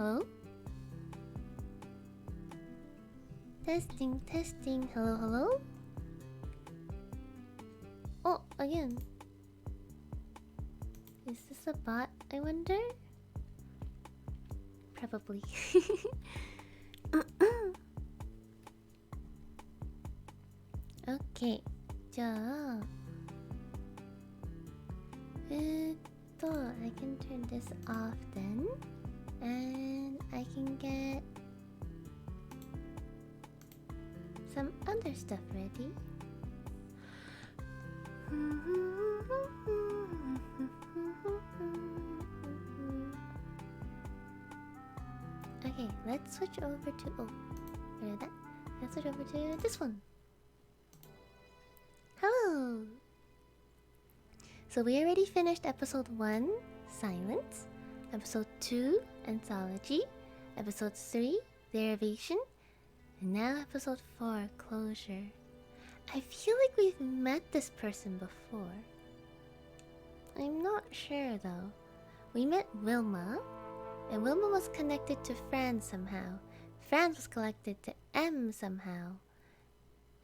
Hello? Testing, testing. Hello, hello? Oh, again. Is this a bot, I wonder? Probably. Okay. じゃあ I can turn this off then. And I can get some other stuff ready. Okay, let's switch over to... Oh, hear that? Let's switch over to this one. Hello! So we already finished episode 1, Silence. Episode 2, Anthology. Episode 3, Derivation. And now episode 4, Closure. I feel like we've met this person before. I'm not sure though. We met Wilma. And Wilma was connected to Fran somehow. Fran was connected to M somehow.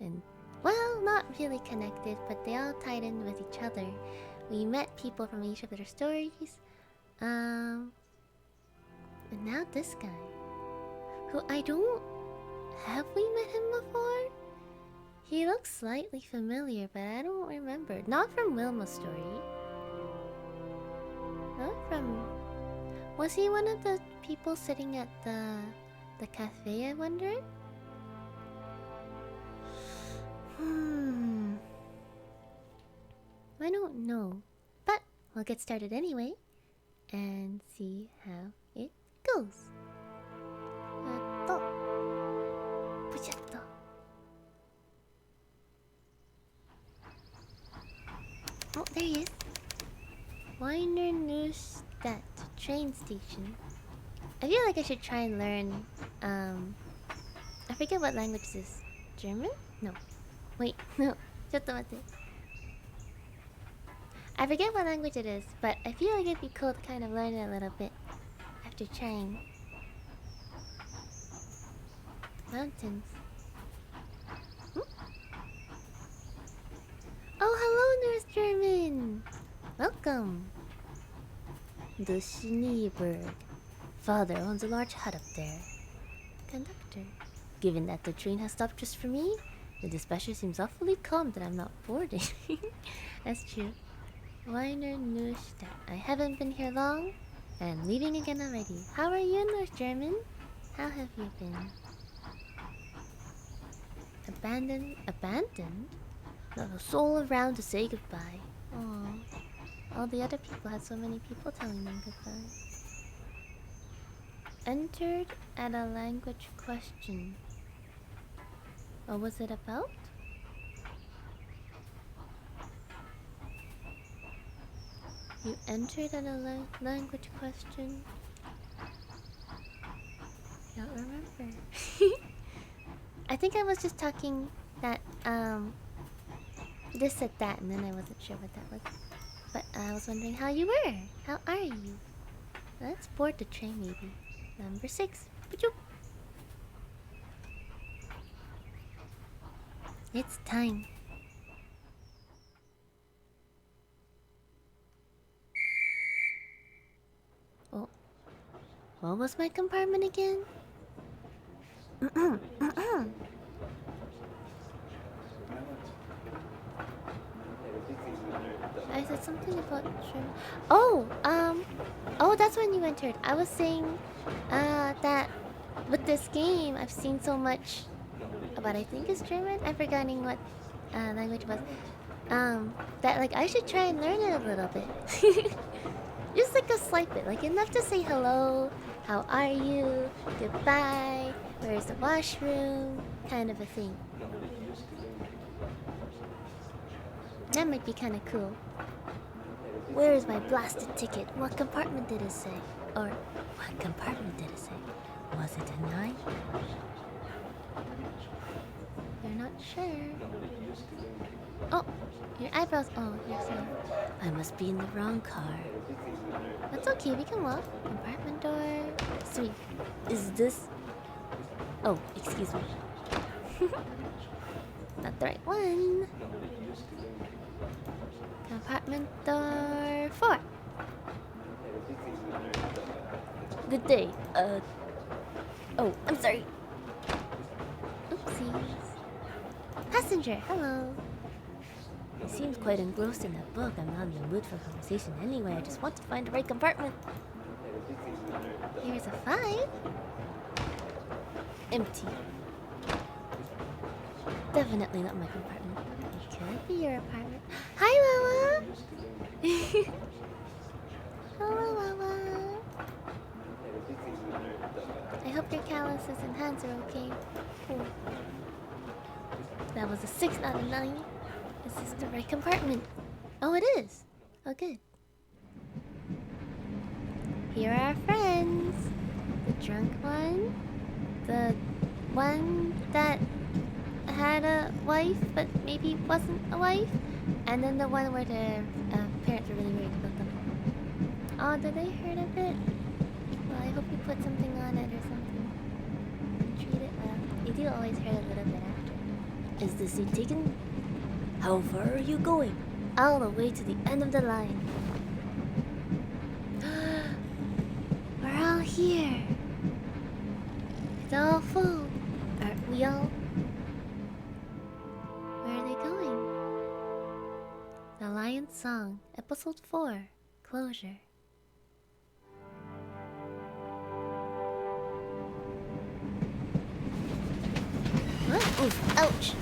And, well, not really connected, but they all tied in with each other. We met people from each of their stories. And now this guy. Who I don't... Have we met him before? He looks slightly familiar, but I don't remember. Not from Wilma's story. Not from... Was he one of the people sitting at the cafe, I wonder? I don't know. But we'll get started anyway. And see how it goes. Oh, there he is. Weiner Neustadt train station. I feel like I should try and learn. I forget what language this is. German? No. Wait, no. ちょっと待って. I forget what language it is, but I feel like it'd be cool to kind of learn it a little bit after trying. Mountains. Oh, hello, Nurse German! Welcome! The Schneeberg. Father owns a large hut up there. Conductor. Given that the train has stopped just for me, the dispatcher seems awfully calm that I'm not boarding. That's true. Weiner Neustadt. I haven't been here long, and I'm leaving again already. How are you, Nurse German? How have you been? Abandoned? Abandoned? Not a soul around to say goodbye. Aww. All the other people had so many people telling them goodbye. Entered at a language question. What was it about? You entered at a language question? I don't remember. I think I was just talking that, this said that, and then I wasn't sure what that was. But I was wondering how you were. How are you? Let's board the train, maybe. Number 6. Pachoop. It's time. Oh. What was my compartment again? I said something about train. Oh, that's when you entered. I was saying, that with this game, I've seen so much about, I think it's German. I'm forgetting what language it was. That like I should try and learn it a little bit. Just like a slight bit, like enough to say hello, how are you, goodbye, where's the washroom, kind of a thing. That might be kind of cool. Where is my blasted ticket? What compartment did it say? Or what compartment did it say? Was it a 9? you're not sure. Oh, your eyebrows. Oh, you're so. I must be in the wrong car. That's okay, we can walk. Compartment door. Sweet. Is this. Oh, excuse me. Not the right one. Compartment door 4. Good day. Oh, I'm sorry. Oopsies. Passenger, hello. He seems quite engrossed in that book. I'm not in the mood for conversation anyway. I just want to find the right compartment. Here's a 5. Empty. Definitely not my compartment. It could be your apartment. Hi, Wawa! Hello, Wawa. I hope your calluses and hands are okay. Cool. That was a 6 out of 9. Is this the right compartment? Oh, it is. Oh, good. Here are our friends. The drunk one. The one that had a wife but maybe wasn't a wife. And then the one where their parents were really worried about them. Oh, did they hurt a bit? Well, I hope you put something on it or something. And treat it well. You do always hurt a little bit after. Is the seat taken? How far are you going? All the way to the end of the line. We're all here. It's all full. Aren't we all? Where are they going? The Lion's Song, Episode 4, Closure. Oh, oof, ouch!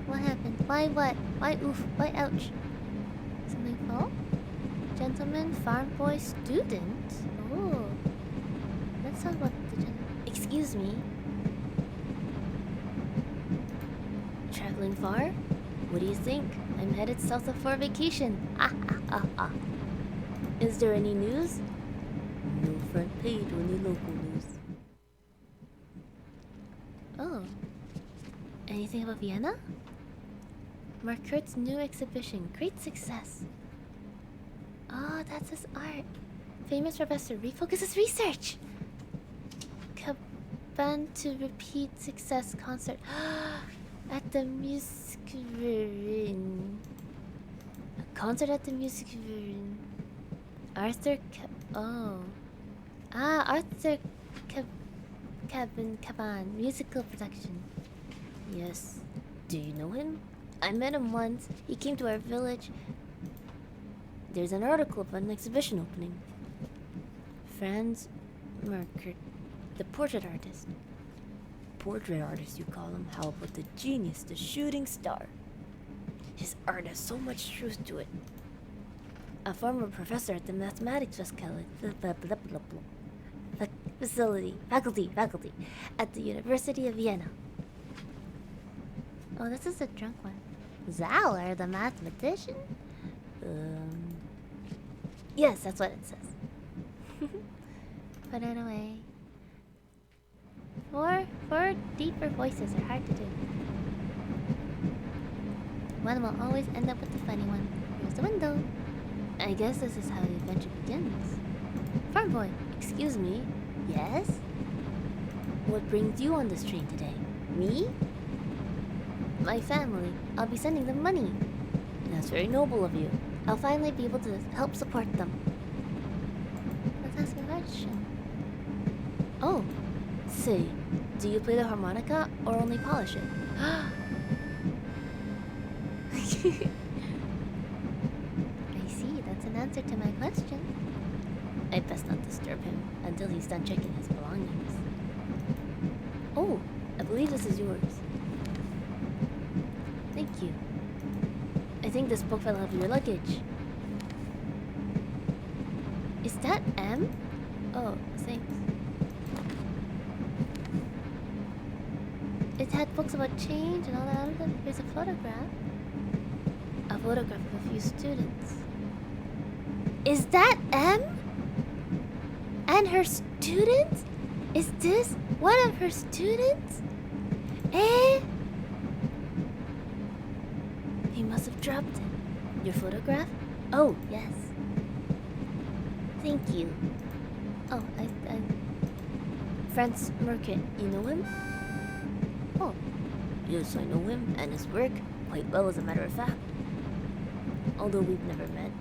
What happened? Why what? Why oof? Why ouch? Something fall? Gentleman, farm boy, student? Oh. Let's talk about the Excuse me. Traveling far? What do you think? I'm headed south for a vacation. Ah. Is there any news? No front page, only local news. Oh. Anything about Vienna? Marquardt's new exhibition. Great success. Oh, that's his art. Famous professor refocuses research. Caban to repeat success concert. At the Musikverein. A concert at the Musikverein. Arthur Arthur Caban. Musical production. Yes. Do you know him? I met him once. He came to our village. There's an article about an exhibition opening. Franz Marquardt, the portrait artist. Portrait artist, you call him? How about the genius, the shooting star? His art has so much truth to it. A former professor at the mathematics faculty at the University of Vienna. Oh, this is the drunk one. Zauer, the mathematician? Yes, that's what it says. Put it away. Four deeper voices are hard to do. One will always end up with the funny one. Here's the window. I guess this is how the adventure begins. Farm boy, excuse me. Yes? What brings you on this train today? Me? My family. I'll be sending them money. That's very noble of you. I'll finally be able to help support them. Let's ask a question. Oh, say, do you play the harmonica or only polish it? I see, that's an answer to my question. I'd best not disturb him until he's done checking his belongings. Oh, I believe this is yours. Thank you. I think this book fell out of your luggage. Is that M? Oh, thanks. It had books about change and all that other stuff. Here's a photograph. A photograph of a few students. Is that M? And her students? Is this one of her students? Eh? He must have dropped it. Your photograph? Oh, yes. Thank you. Oh, I... Franz Merkit, you know him? Oh, yes, I know him and his work quite well, as a matter of fact. Although we've never met.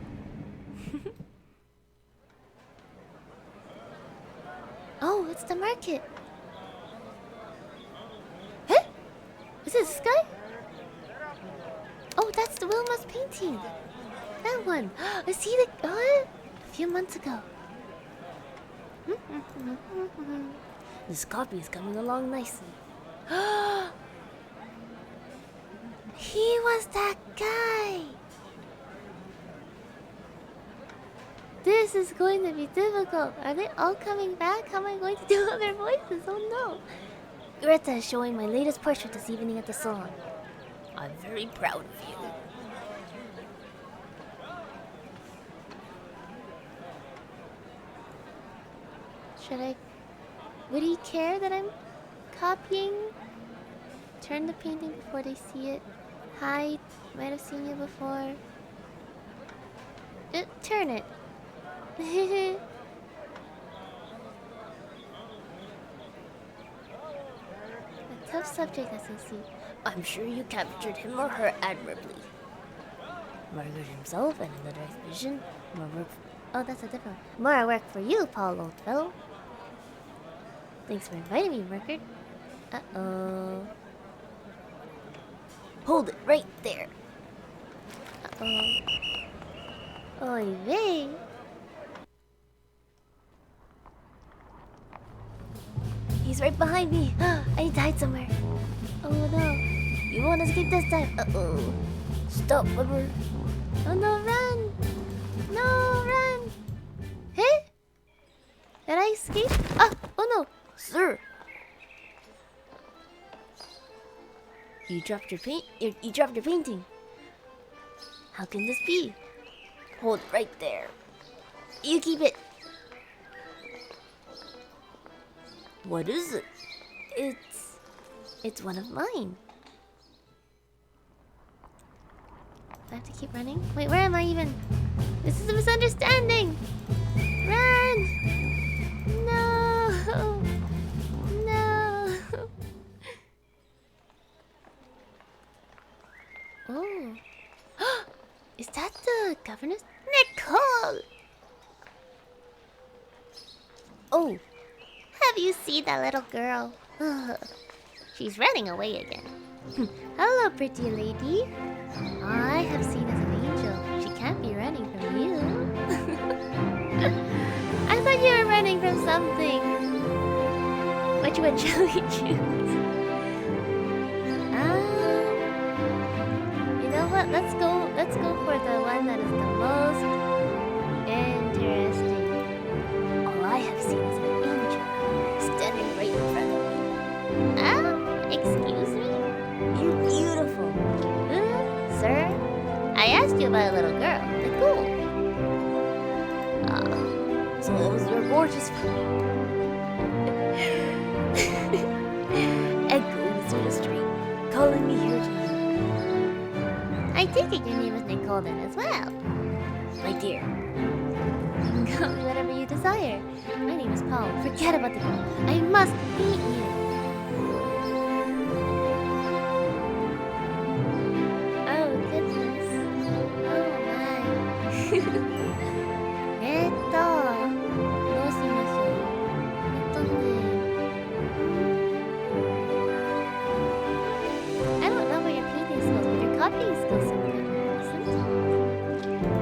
Oh, it's the market. Huh? Is this guy? Oh, that's the Wilma's painting. That one. Is he the... a few months ago. This copy is coming along nicely. He was that guy. This is going to be difficult. Are they all coming back? How am I going to do other voices? Oh no. Greta is showing my latest portrait this evening at the salon. I'm very proud of you. Should I... Would he care that I'm copying? Turn the painting before they see it. Hide. Might have seen you before. Turn it. A tough subject, as you see. I'm sure you captured him or her admirably. Margaret himself and another exhibition. More work. Oh, that's a different one. More work for you, Paul, old fellow. Thanks for inviting me, Margaret. Uh-oh. Hold it right there. Uh-oh. Oy vey. He's right behind me. I need to hide somewhere. Oh no. You won't escape this time. Uh-oh. Stop, Weber. Oh no, run. No, run. Hey? Did I escape? Ah! Oh no. Sir. You dropped your you dropped your painting. How can this be? Hold it right there. You keep it. What is it? It's one of mine. Do I have to keep running? Wait, where am I even? This is a misunderstanding. Run! No! No! Oh. Is that the governess? Nicole! Oh. Have you seen that little girl? She's running away again. Hello, pretty lady. I have seen as an angel. She can't be running from you. I thought you were running from something. Which one shall we choose? You know what? Let's go for the one that is the most interesting. All I have seen is an angel standing right in front of me. Excuse me? You're beautiful. Sir? I asked you about a little girl, Nicole. So it was your gorgeous echoing through the street, calling me here to you. I take it your name is Nicole then as well. My dear, you can call me whatever you desire. My name is Paul. Forget about the girl. I must meet you. Oh goodness. Oh my. I don't know where your painting skills, but your copying skills are good.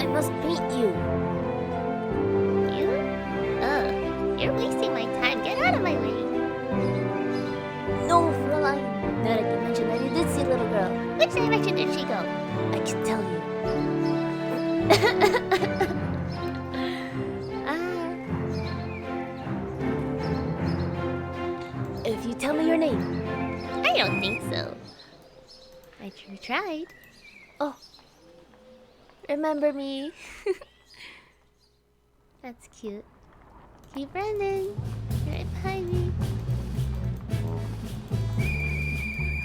I must paint you. You're wasting my time. Get out of my way. No, Fräulein. Now that you mentioned that you did see a little girl. Which direction did she go? I can tell you. If you tell me your name. I don't think so. I tried. Oh. Remember me. That's cute. Keep running. right behind me.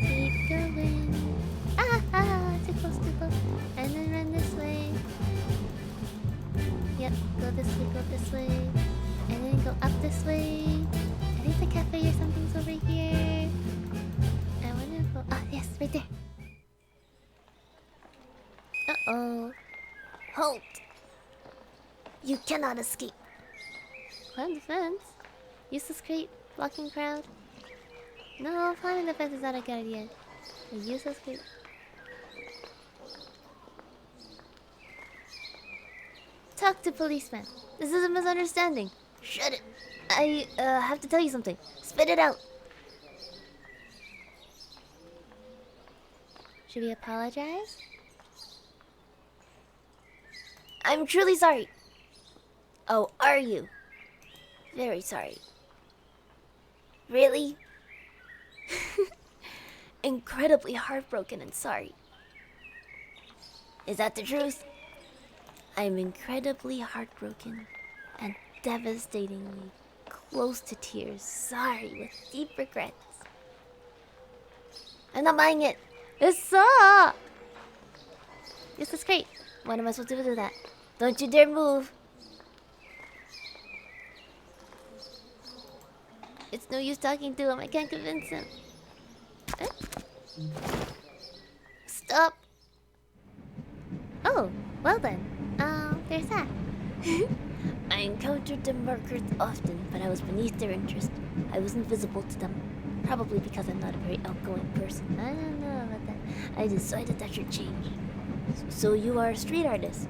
Keep going. Too close, too close. And then run this way. Yep, go this way, go this way. And then go up this way. I think the cafe or something's over here. I wanna go. Ah, yes, right there. Uh-oh. Halt! You cannot escape. Climb the fence? Use the crate, blocking crowd. No, climbing the fence is not a good idea. Use the crate. Talk to policeman. This is a misunderstanding. Shut it. I have to tell you something. Spit it out. Should we apologize? I'm truly sorry. Oh, are you? Very sorry. Really? Incredibly heartbroken and sorry. Is that the truth? I'm incredibly heartbroken and devastatingly close to tears, sorry with deep regrets. I'm not buying it. It's This is great. What am I supposed to do with that? Don't you dare move. It's no use talking to him. I can't convince him. Stop. Oh, well then. There's that. I encountered the markers often, but I was beneath their interest. I was invisible to them. Probably because I'm not a very outgoing person. I don't know about that. I decided that should change. So you are a street artist.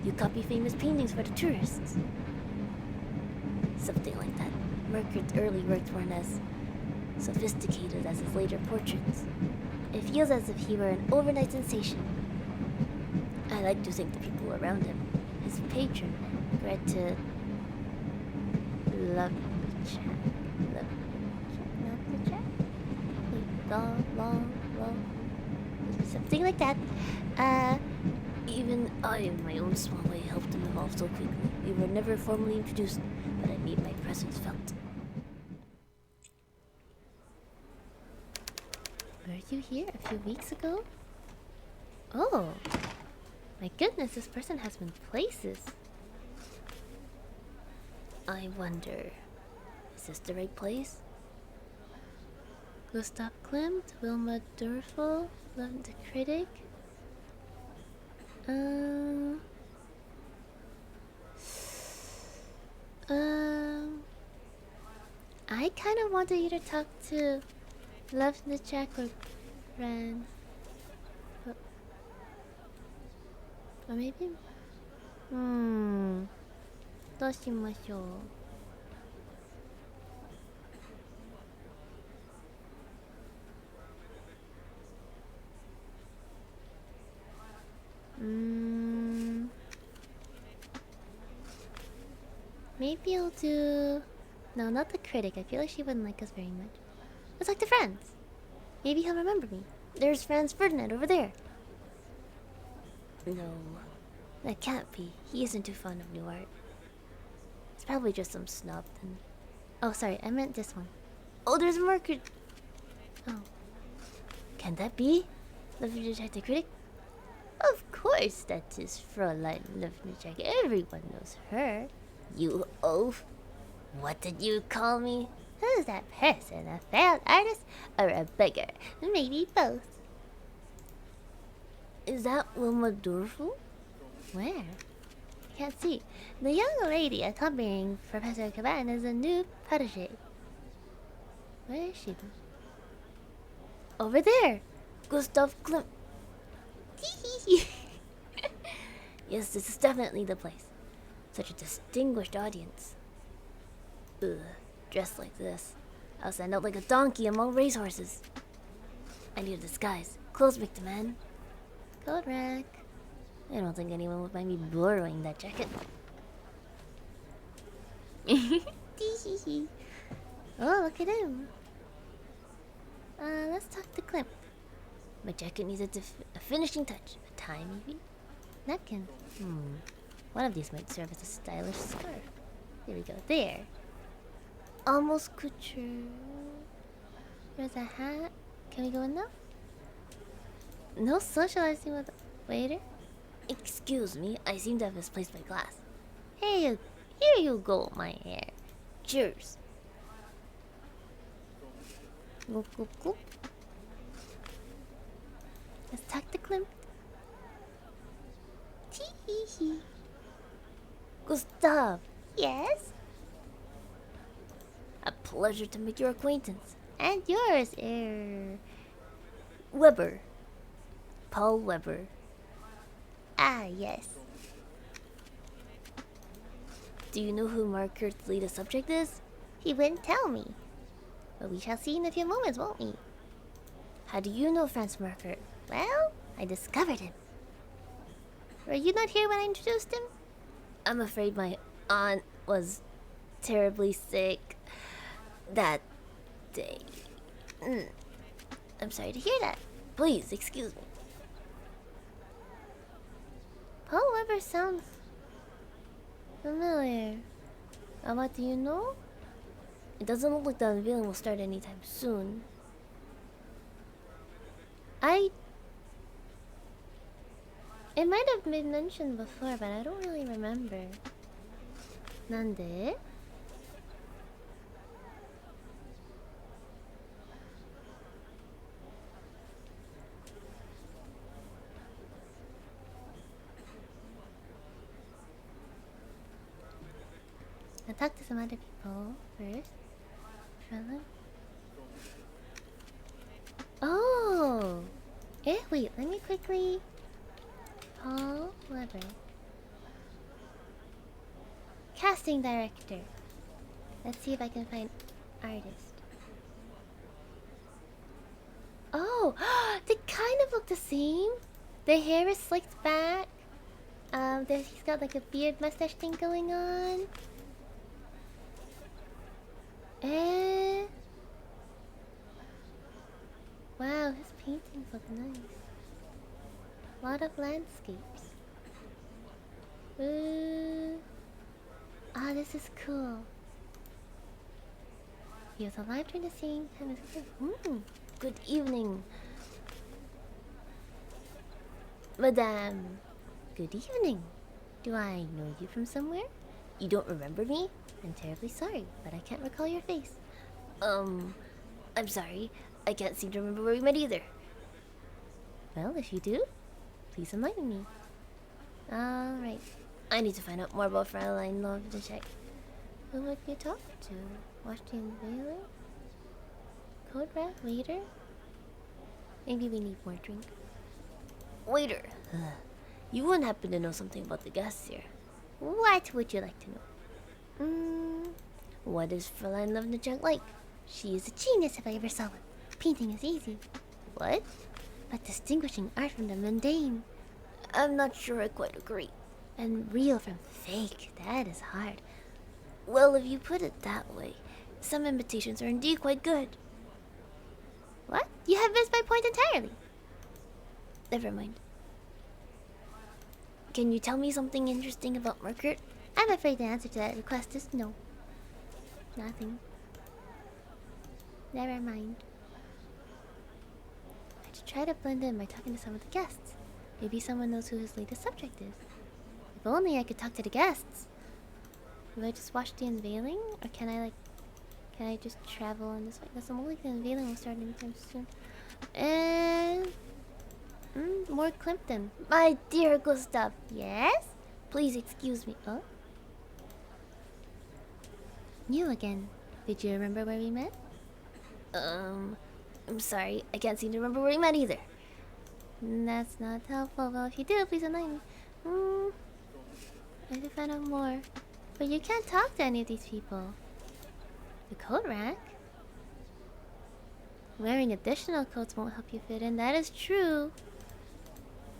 You copy famous paintings for the tourists. Something like that. Merkert's early works weren't as sophisticated as his later portraits. It feels as if he were an overnight sensation. I like to think the people around him, his patron, Greta Love something like that. Even I, in my own small way, helped him evolve so quickly. We were never formally introduced, but I made my presence felt. Were you here a few weeks ago? Oh, my goodness, this person has been places. I wonder, is this the right place? Gustav Klimt, Wilma Durfel, Love the Critic. I kind of wanted you to talk to Love the Jack or Friend. Or maybe? どうしましょう? Maybe I'll do... No, not the critic. I feel like she wouldn't like us very much. Let's talk to Franz. Maybe he'll remember me. There's Franz Ferdinand over there. No, that can't be. He isn't too fond of new art. It's probably just some snob then. Oh, sorry, I meant this one. Oh, there's a marker. Oh. Can that be? Lovely the Critic? Of course that is Fräulein Lovnicek. Everyone knows her. You oaf. What did you call me? Who's that person? A failed artist or a beggar? Maybe both. Is that Wilma Durfel? Where? Can't see. The young lady accompanying Professor Caban is a new protege. Where is she? Over there! Gustav Klimt. Yes, this is definitely the place. Such a distinguished audience. Ugh, dressed like this. I'll stand out like a donkey among racehorses. I need a disguise. Clothes make the man. Coat rack. I don't think anyone would mind me borrowing that jacket. Oh, look at him. Let's talk to Klimt. My jacket needs a finishing touch. A tie, maybe? Napkin. One of these might serve as a stylish scarf. Here we go. There. Almost couture. There's a hat. Can we go in now? No socializing with the waiter. Excuse me, I seem to have misplaced my glass. Here you go, my hair. Cheers. Goop, goop, goop. Let's tuck the climp. Tee-hee-hee. Gustav. Yes? A pleasure to make your acquaintance. And yours, Weber. Paul Weber. Ah, yes. Do you know who Markert's latest subject is? He wouldn't tell me. But we shall see in a few moments, won't we? How do you know Franz Markert? Well, I discovered him. Were you not here when I introduced him? I'm afraid my aunt was terribly sick that day. I'm sorry to hear that. Please, excuse me. Paul Weber sounds familiar. What do you know? It doesn't look like the unveiling will start anytime soon. It might have been mentioned before, but I don't really remember. Nande? I'll talk to some other people first. Fella? Oh! Wait, let me quickly... Paul Weber. Casting director. Let's see if I can find artist. Oh! They kind of look the same. The hair is slicked back. He's got like a beard mustache thing going on. Wow, his paintings look nice. A lot of landscapes. This is cool. He was alive during the same time as... Good evening, Madame. Good evening. Do I know you from somewhere? You don't remember me? I'm terribly sorry, but I can't recall your face. I'm sorry. I can't seem to remember where we met either. Well, if you do, please enlighten me. Alright. I need to find out more about Fräulein Lovnicek. Who would you talk to? Washington Bailey? Code rat? Waiter? Maybe we need more drink. Waiter! You wouldn't happen to know something about the guests here. What would you like to know? What is Fräulein Lovnicek like? She is a genius if I ever saw one. Painting is easy. What? But distinguishing art from the mundane. I'm not sure I quite agree. And real from fake, that is hard. Well, if you put it that way, some imitations are indeed quite good. What? You have missed my point entirely. Never mind. Can you tell me something interesting about Markert? I'm afraid the answer to that request is no. Nothing. Never mind. I should try to blend in by talking to some of the guests. Maybe someone knows who his latest subject is. If only I could talk to the guests. Do I just watch the unveiling? Or can I just travel on this way? Because I'm only the unveiling will start anytime soon. And... more Climpton. My dear Gustav. Yes? Please excuse me. Oh? You again. Did you remember where we met? I'm sorry. I can't seem to remember where we met either. That's not helpful. Well, if you do, please enlighten me. I have to find out more. But you can't talk to any of these people. The coat rack? Wearing additional coats won't help you fit in. That is true.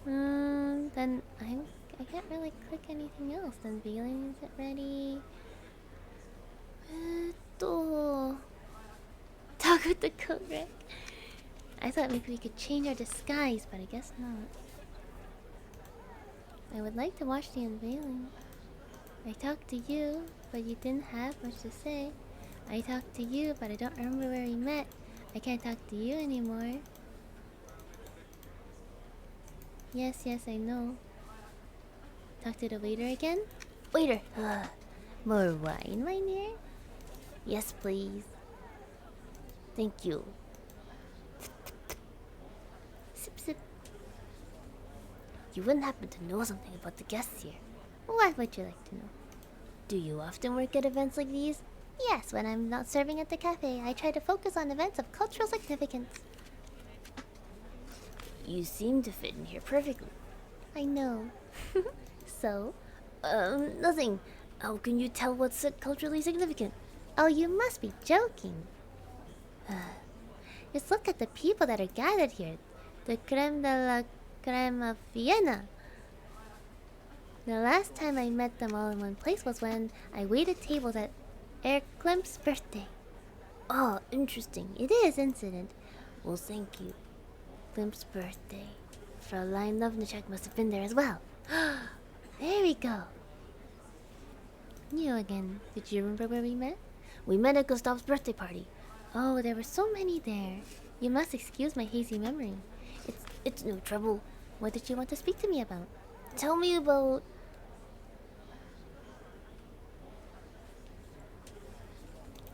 Then I can't really click anything else. Then unveiling isn't ready. Talk with the coat rack. I thought maybe we could change our disguise, but I guess not. I would like to watch the unveiling. I talked to you, but you didn't have much to say. I talked to you, but I don't remember where we met. I can't talk to you anymore. Yes, I know. Talk to the waiter again? Waiter! More wine, my dear? Yes, please. Thank you. Sip, sip. You wouldn't happen to know something about the guests here. What would you like to know? Do you often work at events like these? Yes, when I'm not serving at the cafe, I try to focus on events of cultural significance. You seem to fit in here perfectly. I know. So? Nothing. How can you tell what's culturally significant? Oh, you must be joking. Just look at the people that are gathered here. The creme de la creme of Vienna. The last time I met them all in one place was when I waited tables at Eric Klem's birthday. Oh, interesting. It is, incident. Well, thank you. Klem's birthday. Fräulein Lovnicek must have been there as well. There we go. You again. Did you remember where we met? We met at Gustav's birthday party. Oh, there were so many there. You must excuse my hazy memory. It's no trouble. What did you want to speak to me about? Tell me about...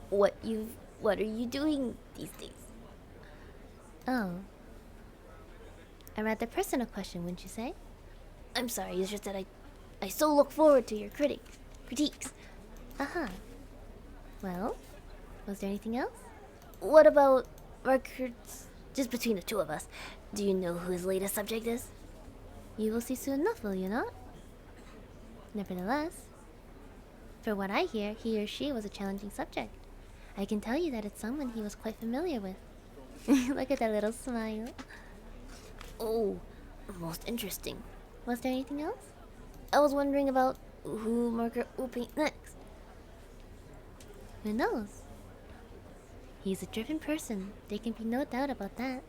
What are you doing these days? Oh. A rather personal question, wouldn't you say? I'm sorry, it's just that I so look forward to your critiques. Uh-huh. Well, was there anything else? What about records just between the two of us? Do you know who his latest subject is? You will see soon enough, will you not? Nevertheless, for what I hear, he or she was a challenging subject. I can tell you that it's someone he was quite familiar with. Look at that little smile. Oh, most interesting. Was there anything else? I was wondering about who Margaret will paint next. Who knows? He's a driven person. There can be no doubt about that.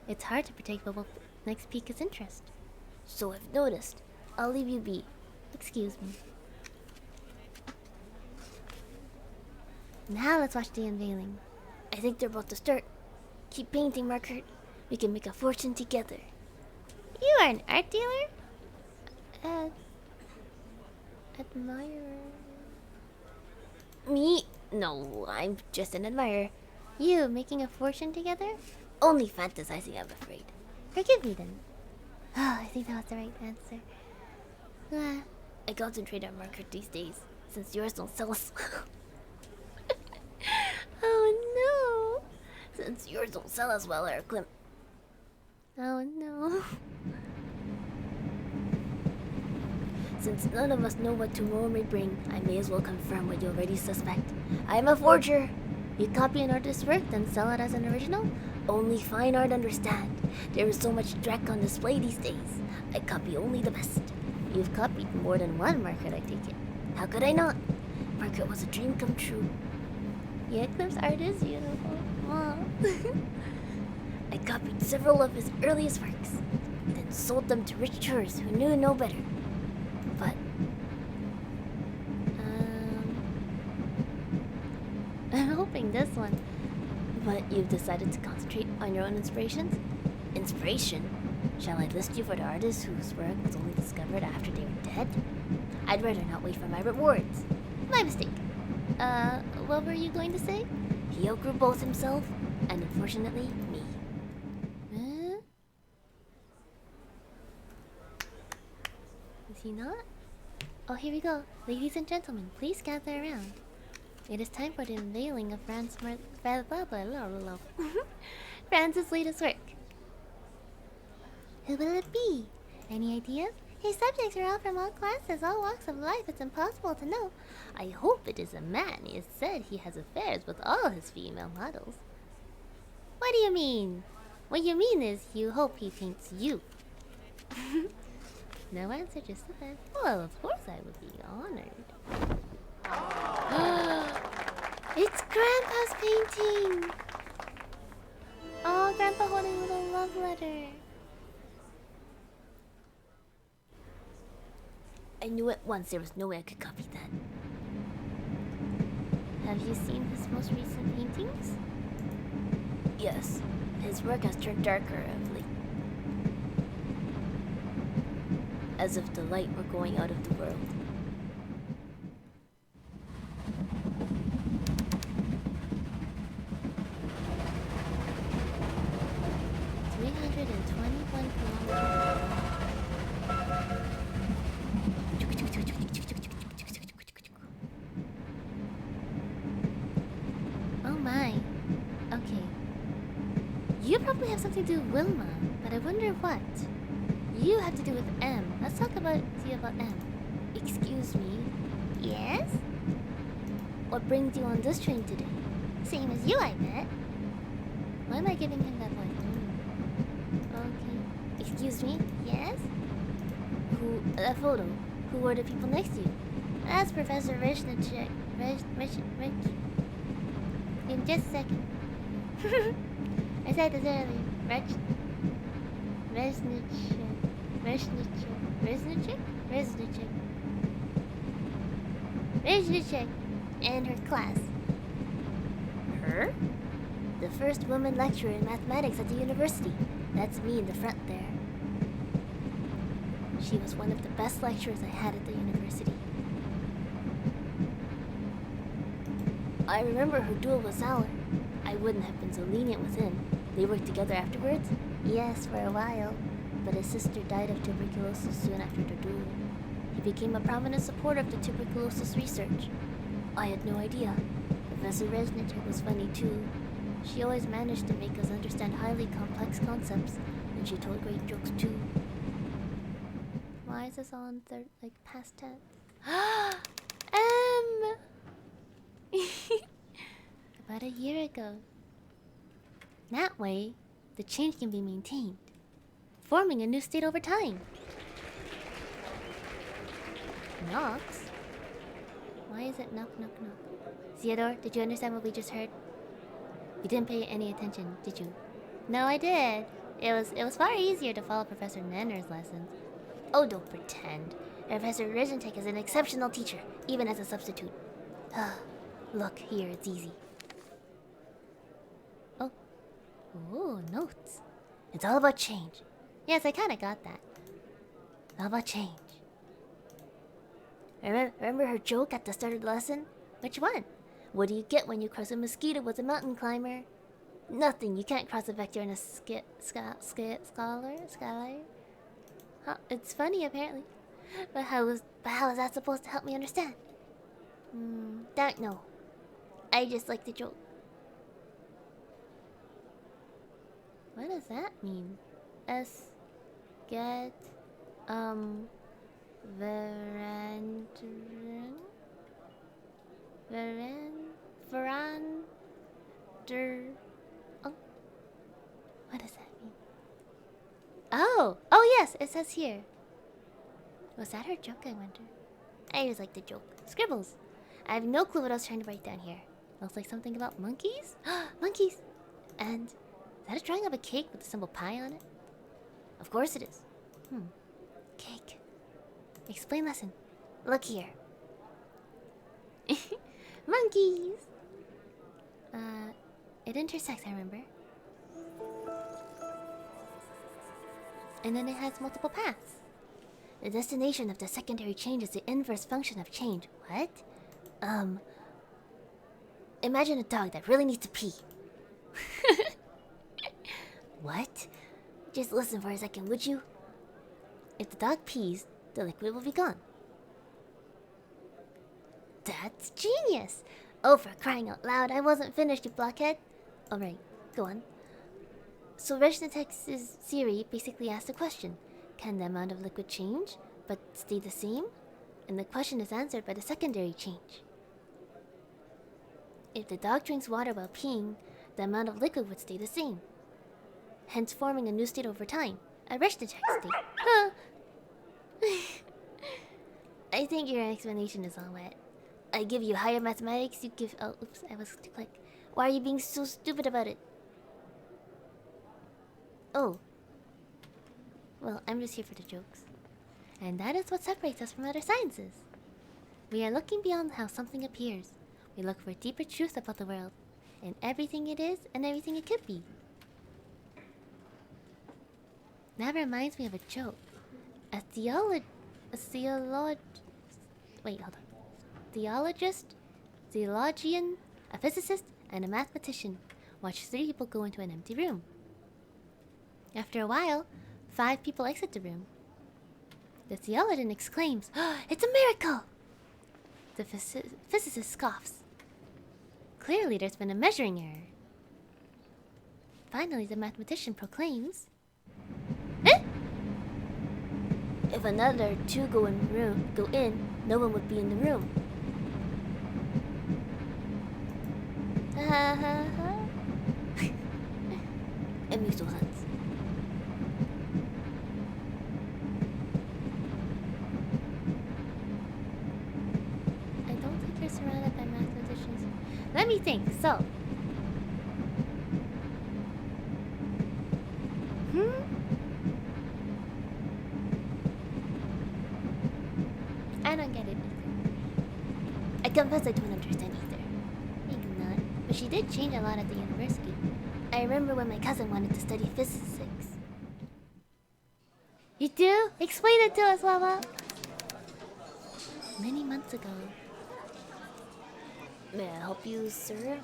It's hard to predict what will next pique his interest. So I've noticed. I'll leave you be. Excuse me. Now let's watch the unveiling. I think they're about to start. Keep painting, Margaret. We can make a fortune together. You are an art dealer? Admirer. Me? No, I'm just an admirer. You making a fortune together? Only fantasizing, I'm afraid. Forgive me then. Oh, I think that was the right answer. I concentrate on Margaret these days, since yours don't sell as well. Oh no! Since yours don't sell as well, Erklim. Oh no. Since none of us know what tomorrow may bring, I may as well confirm what you already suspect. I am a forger! You copy an artist's work, then sell it as an original? Only fine art understand. There is so much dreck on display these days. I copy only the best. You've copied more than one, Margaret, I take it. How could I not? Margaret was a dream come true. Yeah, Klim's art is beautiful. Wow. I copied several of his earliest works, then sold them to rich tourists who knew no better. But, I'm hoping this one. But you've decided to concentrate on your own inspirations? Inspiration? Shall I list you for the artists whose work was only discovered after they were dead? I'd rather not wait for my rewards. My mistake. What were you going to say? He outgrew both himself and, unfortunately, me. Is he not? Oh, here we go. Ladies and gentlemen, please gather around. It is time for the unveiling of Franz's latest work. Who will it be? Any ideas? His subjects are all from all classes, all walks of life. It's impossible to know. I hope it is a man. He has said he has affairs with all his female models. What do you mean? What you mean is you hope he paints you. No answer, just a fact. Well, of course I would be honored. It's Grandpa's painting! Oh, Grandpa holding a little love letter. I knew at once there was no way I could copy that. Have you seen his most recent paintings? Yes, his work has turned darker of late. As if the light were going out of the world. Oh my. Okay. You probably have something to do with Wilma, but I wonder what. You have to do with M. Let's talk about M. Excuse me, Yes? what brings you on this train today? Same as you, I bet. Why am I giving him that voice? Okay. Excuse me, Yes? that photo. Who are the people next to you? That's Professor Rich. In just a second. I said this earlier. Reznicek. And her class. Her? The first woman lecturer in mathematics at the university. That's me in the front there. She was one of the best lecturers I had at the university. I remember her duel with Saller. I wouldn't have been so lenient with him. They worked together afterwards? Yes, for a while. But his sister died of tuberculosis soon after the duel. He became a prominent supporter of the tuberculosis research. I had no idea. Professor Reznicek was funny too. She always managed to make us understand highly complex concepts, and she told great jokes too. Why is this all in third, past tense? M! About a year ago. That way, the change can be maintained, forming a new state over time. Knocks? Why is it knock, knock, knock? Theodore, did you understand what we just heard? You didn't pay any attention, did you? No, I did. It was far easier to follow Professor Nenner's lessons. Oh, don't pretend. Professor Rizentek is an exceptional teacher, even as a substitute. Look, here, it's easy. Oh. Ooh, notes. It's all about change. Yes, I kinda got that. All about change. Remember her joke at the start of the lesson? Which one? What do you get when you cross a mosquito with a mountain climber? Nothing. You can't cross a vector in a Scholar? Huh, it's funny, apparently. But how is that supposed to help me understand? Don't know. I just like the joke. What does that mean? Get Verander. Oh, what does that mean? Oh yes, it says here. Was that her joke? I wonder. I just like the joke. Scribbles. I have no clue what I was trying to write down here. Looks like something about monkeys. Monkeys. And is that a drawing of a cake with the symbol pi on it? Of course it is. Cake. Explain lesson. Look here. Monkeys. It intersects, I remember. And then it has multiple paths. The destination of the secondary change is the inverse function of change. What? Imagine a dog that really needs to pee. What? Just listen for a second, would you? If the dog pees, the liquid will be gone. That's genius! Oh, for crying out loud, I wasn't finished, you blockhead. Alright, go on. So Reznicek's theory basically asks the question, can the amount of liquid change, but stay the same? And the question is answered by the secondary change. If the dog drinks water while peeing, the amount of liquid would stay the same, hence forming a new state over time, a Reznicek state. Huh. I think your explanation is all wet. I give you higher mathematics, you give... Oh, oops, I was too quick. Why are you being so stupid about it? Oh. Well, I'm just here for the jokes. And that is what separates us from other sciences. We are looking beyond how something appears. We look for deeper truth about the world, and everything it is and everything it could be. That reminds me of a joke. A theologist, theologian, a physicist, and a mathematician watch 3 people go into an empty room. After a while, 5 people exit the room. The theologian exclaims, "Oh, it's a miracle!" The physicist scoffs. Clearly, there's been a measuring error. Finally, the mathematician proclaims, "Eh?" If another 2 go in, no one would be in the room. Ha ha ha. Amused Hans. I don't think you're surrounded by mathematicians. Let me think. So, I don't get it either. I confess I don't understand either. Maybe not. But she did change a lot at the university. I remember when my cousin wanted to study physics. You do? Explain it to us, Wawa. Many months ago. May I help you, sir?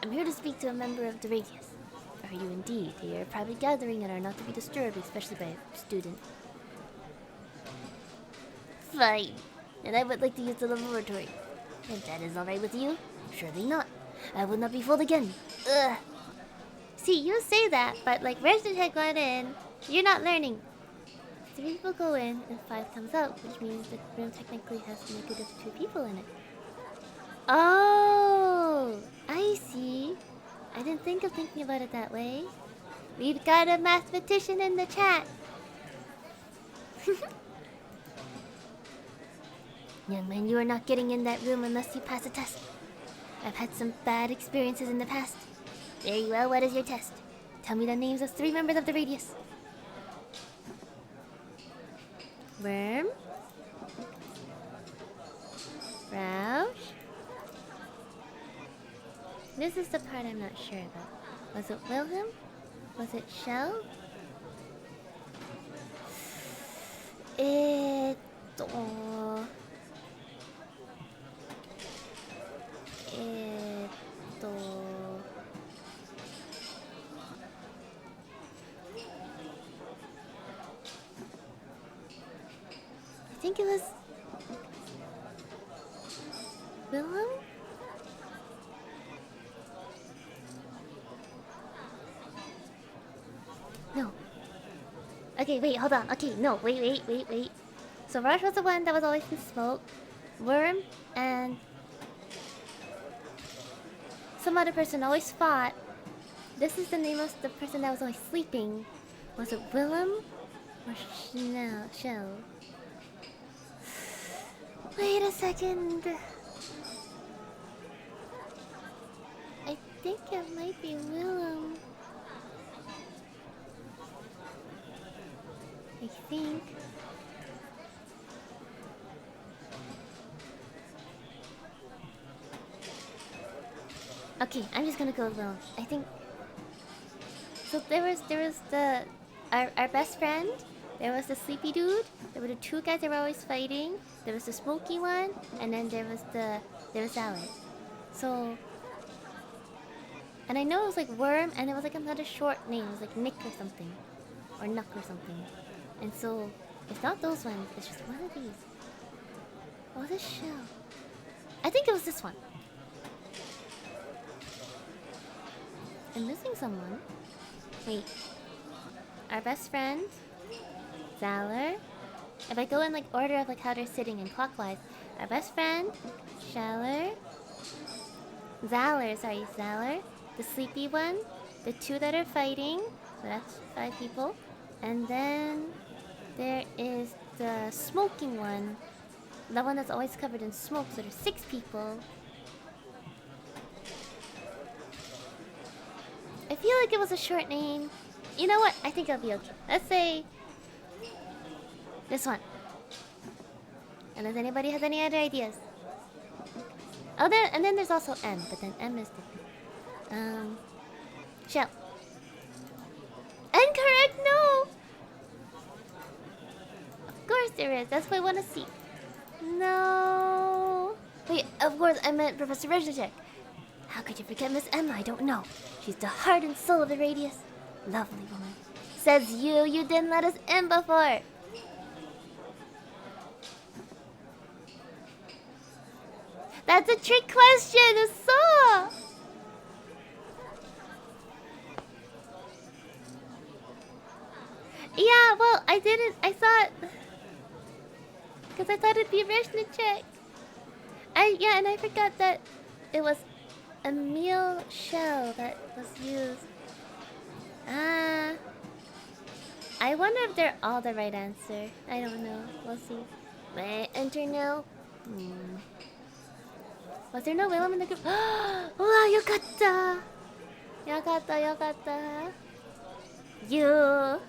I'm here to speak to a member of the Radius. Are you indeed? They are a private gathering and are not to be disturbed, especially by a student. Fine. And I would like to use the laboratory. If that is alright with you? Surely not. I will not be fooled again. Ugh. See, you say that, but like Resident had gone in, you're not learning. 3 people go in and 5 comes out, which means the room technically has negative 2 people in it. Oh, I see. I didn't think of thinking about it that way. We've got a mathematician in the chat. Young man, you are not getting in that room unless you pass a test. I've had some bad experiences in the past. Very well, what is your test? Tell me the names of 3 members of the Radius. Worm. Roush. This is the part I'm not sure about. Was it Wilhelm? Was it Shell? I think it was Wilhelm? No. Okay, wait, hold on. Okay, no, wait. So Rush was the one that was always in smoke. Worm and some other person always fought. This is the name of the person that was always sleeping. Was it Willem or Shell? Wait a second. I think it might be Willem. I think. Okay, I'm just gonna go with Willem. I think. So there was the our best friend. There was the sleepy dude. There were the 2 guys that were always fighting. There was the smoky one, and then there was Alex. So, and I know it was like Worm, and it was like another short name. It was like Nick or something, or Nuck or something. And so, it's not those ones. It's just one of these. Oh, this shell. I think it was this one. I'm missing someone. Wait. Our best friend, Zaller. If I go in like order of like how they're sitting in clockwise, our best friend, Zaller, the sleepy one, the 2 that are fighting, so that's 5 people, and then there is the smoking one, the one that's always covered in smoke, so there's 6 people. I feel like it was a short name. You know what? I think I'll be okay. Let's say this one. Unless anybody has any other ideas. Oh, and then there's also M, but then M is different. Shell. Incorrect, no! Of course there is, that's what I want to see. No. Wait, of course I meant Professor Reznacek. How could you forget Miss Emma? I don't know. She's the heart and soul of the Radius. Lovely woman. Says you didn't let us in before. That's a trick question, so. Yeah, well, I thought... Because I thought it'd be Reznacek. Yeah, and I forgot that it was Emil Shell that was used. I wonder if they're all the right answer. I don't know. We'll see. May I enter now? Was there no Willem in the group? Wow, yokatta! Yokatta. You.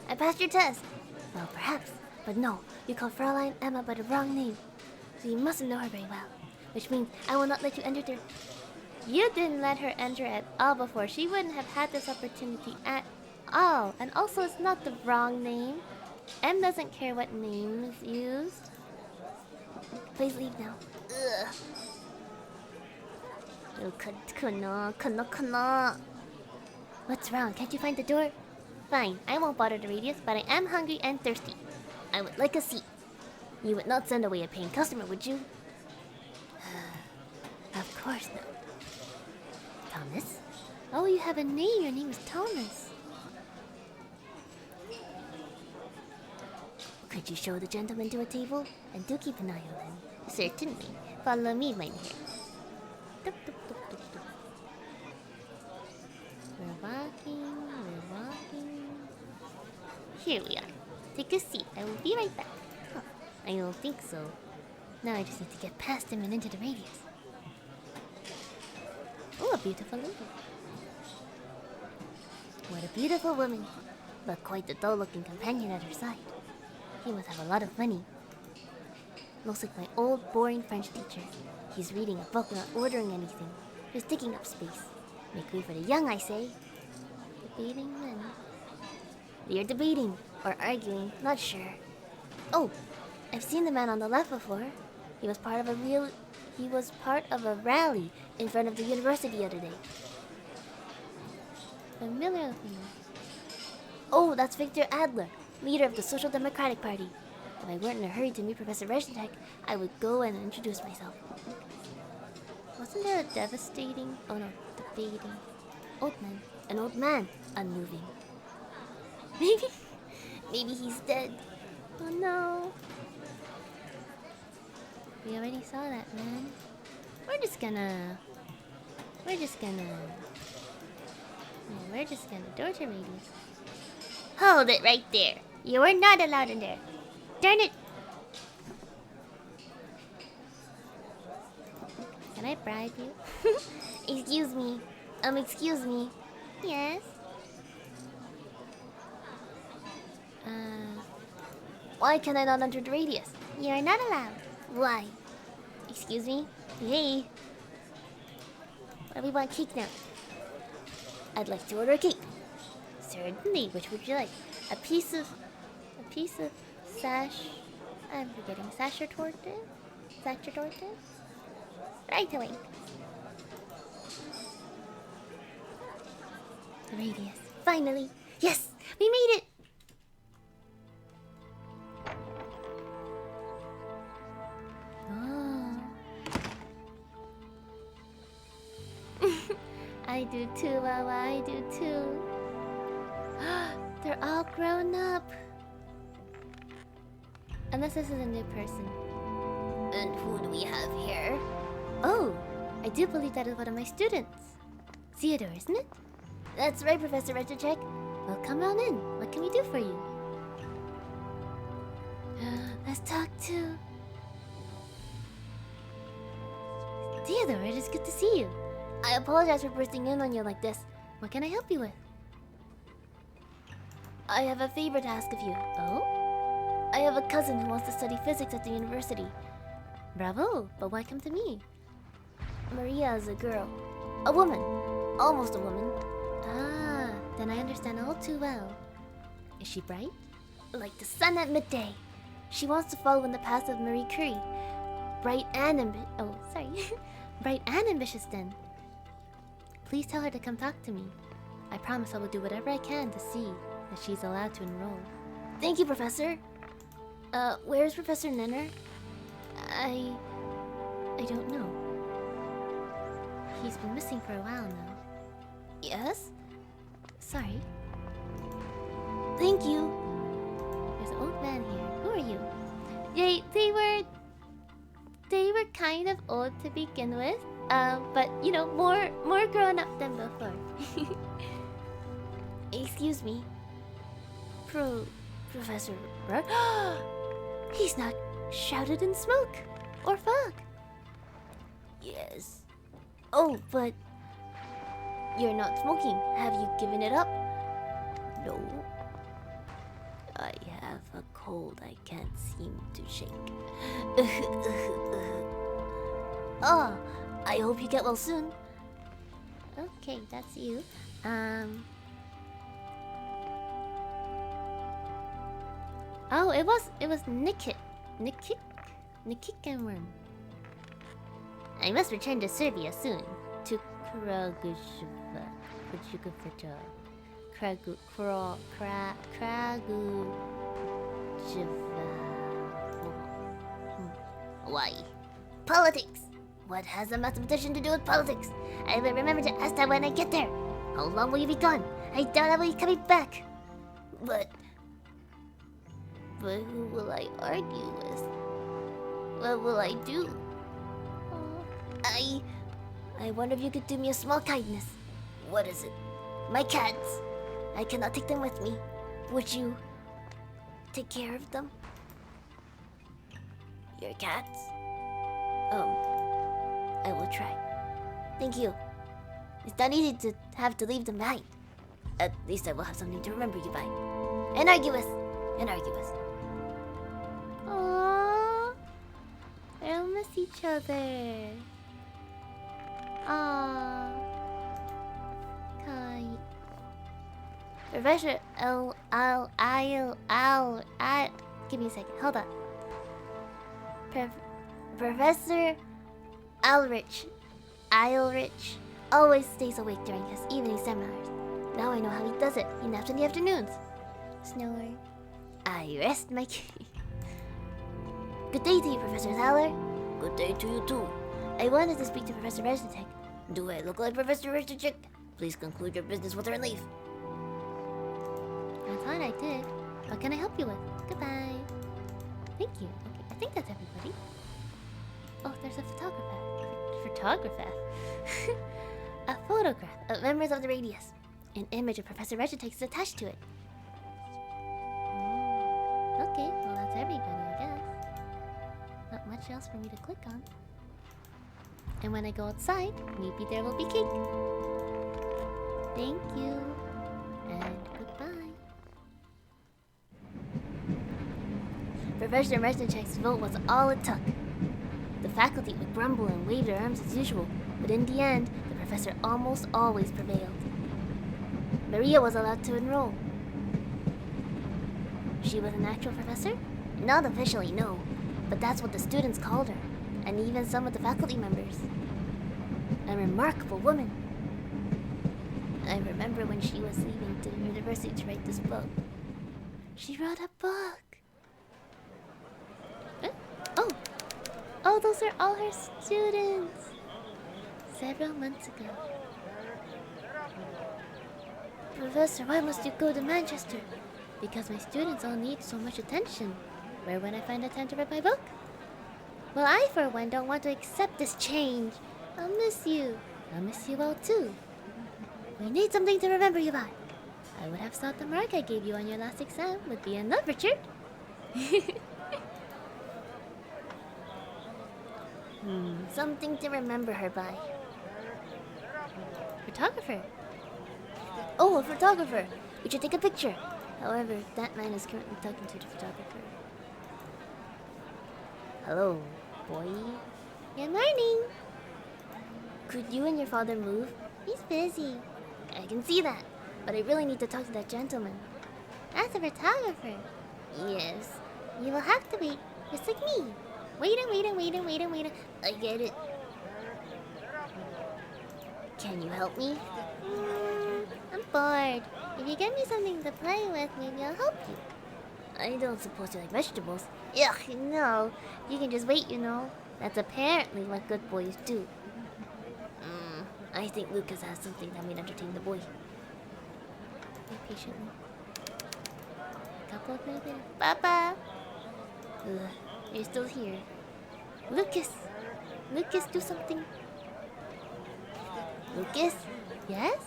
I passed your test. Well, perhaps. But no, you called Fraulein Emma by the wrong name. So you mustn't know her very well. Which means I will not let you enter there. You didn't let her enter at all before. She wouldn't have had this opportunity at all. And also, it's not the wrong name. M doesn't care what name is used. Please leave now. Ugh. What's wrong? Can't you find the door? Fine, I won't bother the Radius, but I am hungry and thirsty. I would like a seat. You would not send away a paying customer, would you? Of course not. Thomas? Oh, you have a name. Your name is Thomas. Could you show the gentleman to a table? And do keep an eye on him. Certainly. Follow me, my dear. We're walking. Here we are. Take a seat. I will be right back. Huh. I don't think so. Now I just need to get past him and into the Radius. Oh, a beautiful lady. What a beautiful woman. But quite the dull-looking companion at her side. He must have a lot of money. Looks like my old, boring French teacher. He's reading a book, not ordering anything. Just taking up space. Make way for the young, I say. Debating men. We are debating. Or arguing, not sure. Oh, I've seen the man on the left before. He was part of a rally in front of the university the other day. Familiar with me. Oh, that's Victor Adler, leader of the Social Democratic Party. If I weren't in a hurry to meet Professor Reznacek, I would go and introduce myself. Wasn't there a devastating... Oh no, debating... Old man. An old man. Unmoving. Maybe he's dead. Oh no. We already saw that, man. We're just gonna door to Radius. Hold it right there. You are not allowed in there. Darn it! Can I bribe you? Excuse me. Excuse me. Yes? Why can I not enter the Radius? You're not allowed. Why? Excuse me? Hey. What do we want cake now? I'd like to order a cake. Certainly. Which would you like? A piece of sash... I'm forgetting. Sacertorte? Right away. The Radius. Finally. Yes! We made it! Oh. I do too, Wawa. I do too. They're all grown up. Unless this is a new person. And who do we have here? Oh, I do believe that is one of my students. Theodore, isn't it? That's right, Professor Reznacek. Well, come on in. What can we do for you? Let's talk to... Theodore, it is good to see you. I apologize for bursting in on you like this. What can I help you with? I have a favor to ask of you. Oh? I have a cousin who wants to study physics at the university. Bravo, but why come to me? Maria is a girl. A woman. Almost a woman. Ah, then I understand all too well. Is she bright? Like the sun at midday. She wants to follow in the path of Marie Curie. Bright and Bright and ambitious then. Please tell her to come talk to me. I promise I will do whatever I can to see that she's allowed to enroll. Thank you, Professor. Where's Professor Nenner? I don't know. He's been missing for a while now. Yes? Sorry. Thank you. There's an old man here. Who are you? They were kind of old to begin with. But you know, more grown up than before. Excuse me. Professor Rook? He's not shrouded in smoke or fog. Yes. Oh, but you're not smoking. Have you given it up? No. I have a cold I can't seem to shake. Oh, I hope you get well soon. Okay, that's you. Oh, it was Nikit and Worm. I must return to Serbia soon. To Kragujevac. Why? Politics! What has a mathematician to do with politics? I will remember to ask that when I get there. How long will you be gone? I doubt I will be coming back. But who will I argue with? What will I do? I wonder if you could do me a small kindness. What is it? My cats. I cannot take them with me. Would you take care of them? Your cats? I will try. Thank you. It's not easy to have to leave them behind. At least I will have something to remember you by. And argue with. Aww. They'll miss each other. Aww. Kai. Professor give me a second. Hold on. Professor Ilrich always stays awake during his evening seminars. Now I know how he does it. He naps in the afternoons. Snore. I rest my case. Good day to you, Professor Thaler. Good day to you too. I wanted to speak to Professor Reznitek. Do I look like Professor Reznitek? Please conclude your business with her leave. I thought I did. What can I help you with? Goodbye. Thank you. Okay, I think that's everybody. Oh, there's a photographer. A photograph of members of the Radius. An image of Professor Reznitek is attached to it. Okay, well that's everybody, I guess. Not much else for me to click on. And when I go outside, maybe there will be cake. Thank you. And goodbye. Professor Reznitek's vote was all it took. The faculty would grumble and wave their arms as usual, but in the end, the professor almost always prevailed. Maria was allowed to enroll. She was an actual professor? Not officially, no, but that's what the students called her, and even some of the faculty members. A remarkable woman. I remember when she was leaving to university to write this book. She wrote a book. Oh, those are all her students. Several months ago. Professor, why must you go to Manchester? Because my students all need so much attention. Where would I find the time to write my book? Well, I, for one, don't want to accept this change. I'll miss you. I'll miss you all, too. We need something to remember you by. I would have thought the mark I gave you on your last exam would be enough, Richard. Something to remember her by. Photographer. Oh, a photographer. We should take a picture. However, that man is currently talking to the photographer. Hello, boy. Good morning. Could you and your father move? He's busy. I can see that, but I really need to talk to that gentleman. That's a photographer. Yes. You will have to wait, just like me. Wait. I get it. Can you help me? I'm bored. If you give me something to play with, maybe I'll help you. I don't suppose you like vegetables. Ugh, no. You can just wait, you know. That's apparently what good boys do. I think Lucas has something that may entertain the boy. Wait patiently. A couple of minutes later. Papa! Ugh, you're still here. Lucas! Lucas, do something. Lucas? Yes?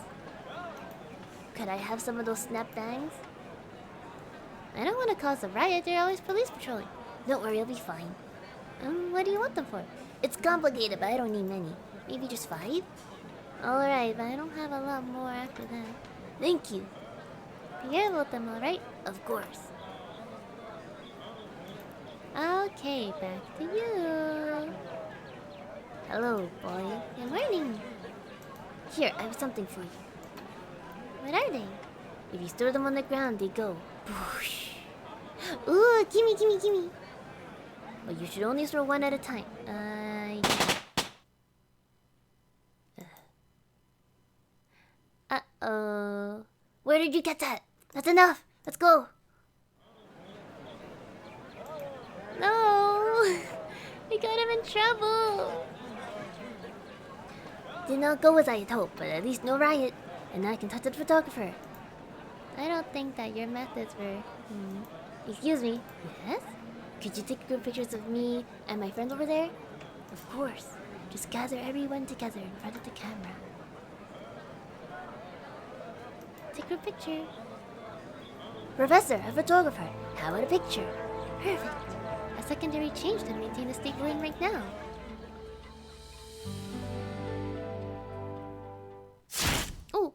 Could I have some of those snap bangs? I don't want to cause a riot. They're always police patrolling. Don't worry, I'll be fine. What do you want them for? It's complicated, but I don't need many. Maybe just 5? Alright, but I don't have a lot more after that. Thank you. Be careful with them, alright? Of course. Okay, back to you. Hello, boy. Good morning. Here, I have something for you. What are they? If you store them on the ground, they go boosh. Ooh, gimme. But you should only throw one at a time. Uh-oh. Where did you get that? That's enough. Let's go. No! I got him in trouble. Did not go as I had hoped, but at least no riot. And now I can talk to the photographer. I don't think that your methods were... Excuse me. Yes? Could you take group pictures of me and my friend over there? Of course. Just gather everyone together in front of the camera. Take a picture. Professor, a photographer. How about a picture? Perfect. A secondary change to maintain the state we're in right now. Oh!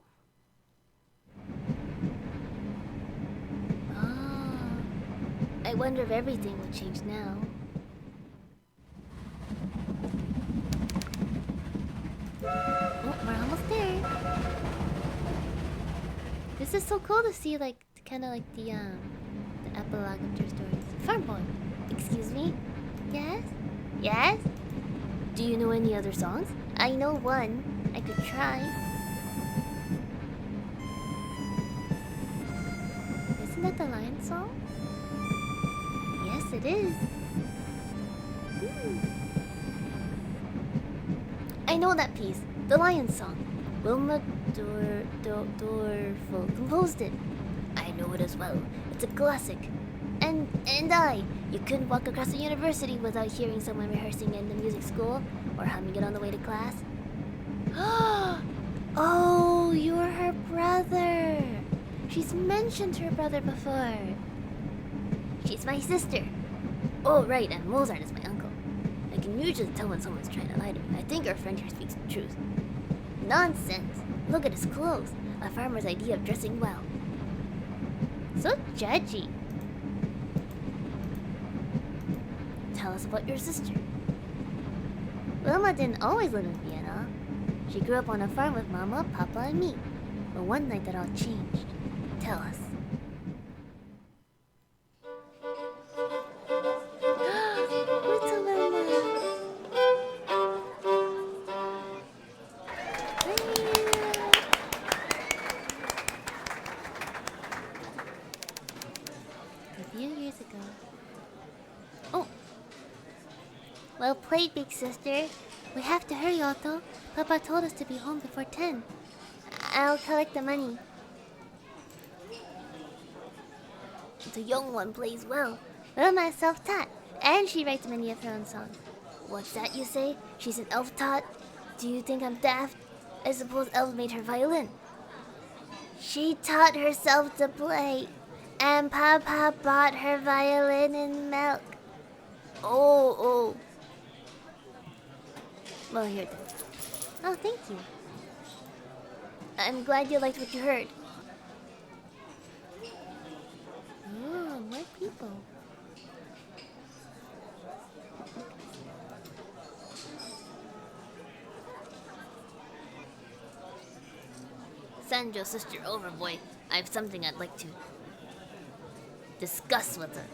I wonder if everything would change now. Oh, we're almost there. This is so cool to see, like, kind of like the epilogue of their stories. Farm boy. Excuse me? Yes? Yes? Do you know any other songs? I know one. I could try. Isn't that the lion song? Yes, it is. I know that piece. The Lion Song. Wilma Dorfel composed it. I know it as well. It's a classic. And you couldn't walk across the university without hearing someone rehearsing in the music school or humming it on the way to class. Oh, you're her brother. She's mentioned her brother before. She's my sister. Oh, right, and Mozart is my uncle. I can usually tell when someone's trying to lie to me. I think our friend here speaks the truth. Nonsense! Look at his clothes. A farmer's idea of dressing well. So judgy. Tell us about your sister. Wilma didn't always live in Vienna. She grew up on a farm with Mama, Papa, and me. But one night that all changed. Tell us. Little Wilma. A few years ago. Oh! Well played, big sister. We have to hurry, Otto. Papa told us to be home before 10. I'll collect the money. The young one plays well. Wilma is self-taught, and she writes many of her own songs. What's that you say? She's an elf-taught? Do you think I'm daft? I suppose elves made her violin. She taught herself to play, and Papa bought her violin and milk. Oh. Well, here then. Oh, thank you. I'm glad you liked what you heard. Oh, more people. send your sister over, boy. I have something I'd like to discuss with her.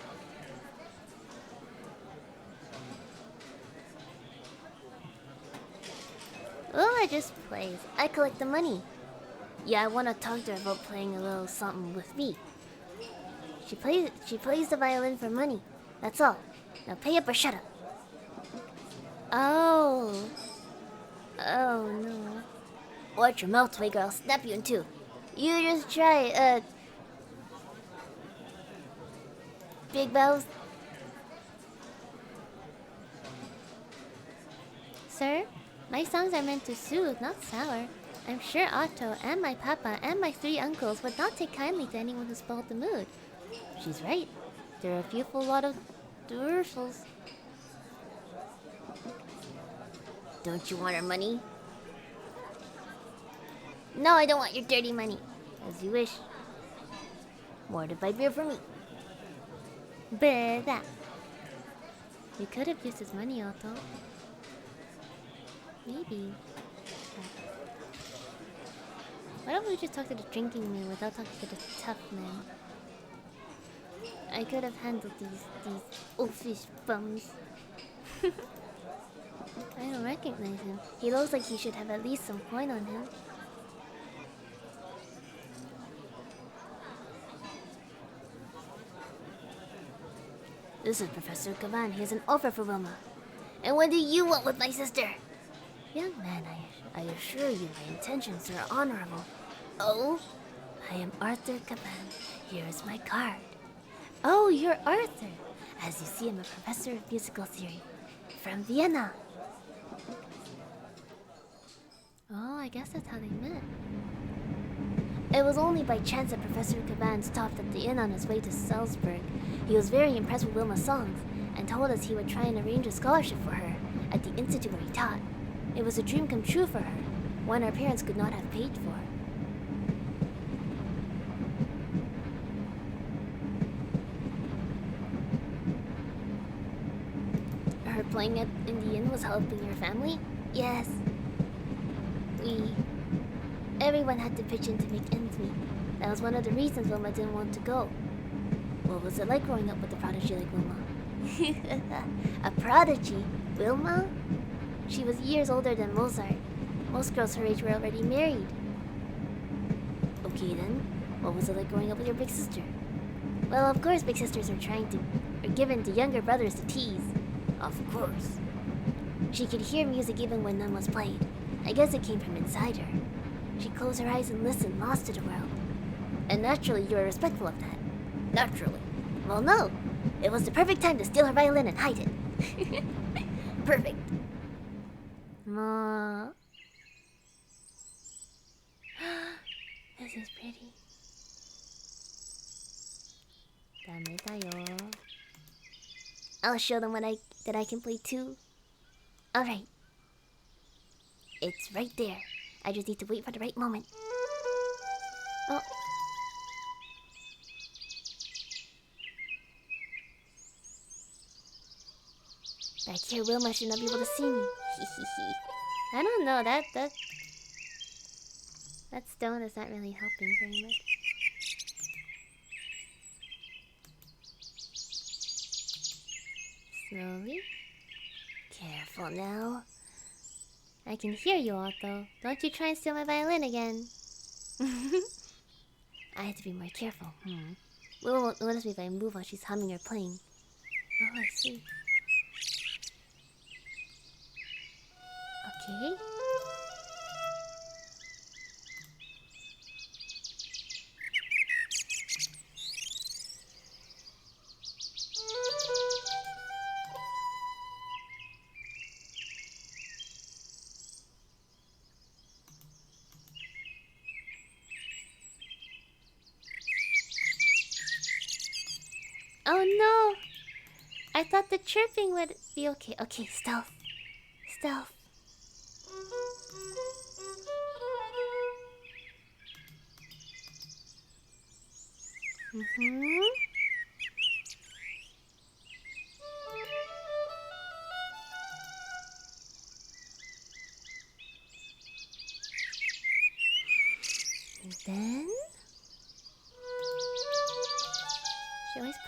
Wilma just plays. I collect the money. Yeah, I want to talk to her about playing a little something with me. She plays the violin for money. That's all. Now pay up or shut up. Oh. Oh no. Watch your mouth, Twig, or I'll snap you in two. You just try, Big Bells. Sir, my songs are meant to soothe, not sour. I'm sure Otto and my papa and my 3 uncles would not take kindly to anyone who spoiled the mood. She's right. There are a fearful lot of dorsals. Don't you want her money? No, I don't want your dirty money. As you wish. More to buy beer for me. That. You could have used his money, Otto. Maybe. Why don't we just talk to the drinking man without talking to the tough man? I could have handled these oafish bums. I don't recognize him. He looks like he should have at least some coin on him. This is Professor Kavan. He has an offer for Wilma. And what do you want with my sister? Young man, I assure you my intentions are honorable. Oh? I am Arthur Kavan. Here is my card. Oh, you're Arthur. As you see, I'm a professor of musical theory from Vienna. Oh, I guess that's how they met. It was only by chance that Professor Kavan stopped at the inn on his way to Salzburg. He was very impressed with Wilma's songs and told us he would try and arrange a scholarship for her at the institute where he taught. It was a dream come true for her, one our parents could not have paid for. Her playing in the inn was helping your family? Yes. Everyone had to pitch in to make ends meet. That was one of the reasons Wilma didn't want to go. What was it like growing up with a prodigy like Wilma? A prodigy? Wilma? She was years older than Mozart. Most girls her age were already married. Okay then, what was it like growing up with your big sister? Well, of course big sisters are given to younger brothers to tease. Of course. She could hear music even when none was played. I guess it came from inside her. She'd close her eyes and listen, lost to the world. And naturally, you were respectful of that. Naturally. Well, no. It was the perfect time to steal her violin and hide it. Perfect. Ma. This is pretty. Dame tayo. I'll show them that I can play too. Alright. It's right there. I just need to wait for the right moment. Oh. Back here, Wilma should not be able to see me. I don't know, that stone is not really helping very much. Slowly. Careful now. I can hear you, Otto. Don't you try and steal my violin again. I have to be more careful. Wilma won't notice me if I move while she's humming or playing. Oh, I see. Okay. Oh no! I thought the chirping would be okay. Okay, stealth. Stealth.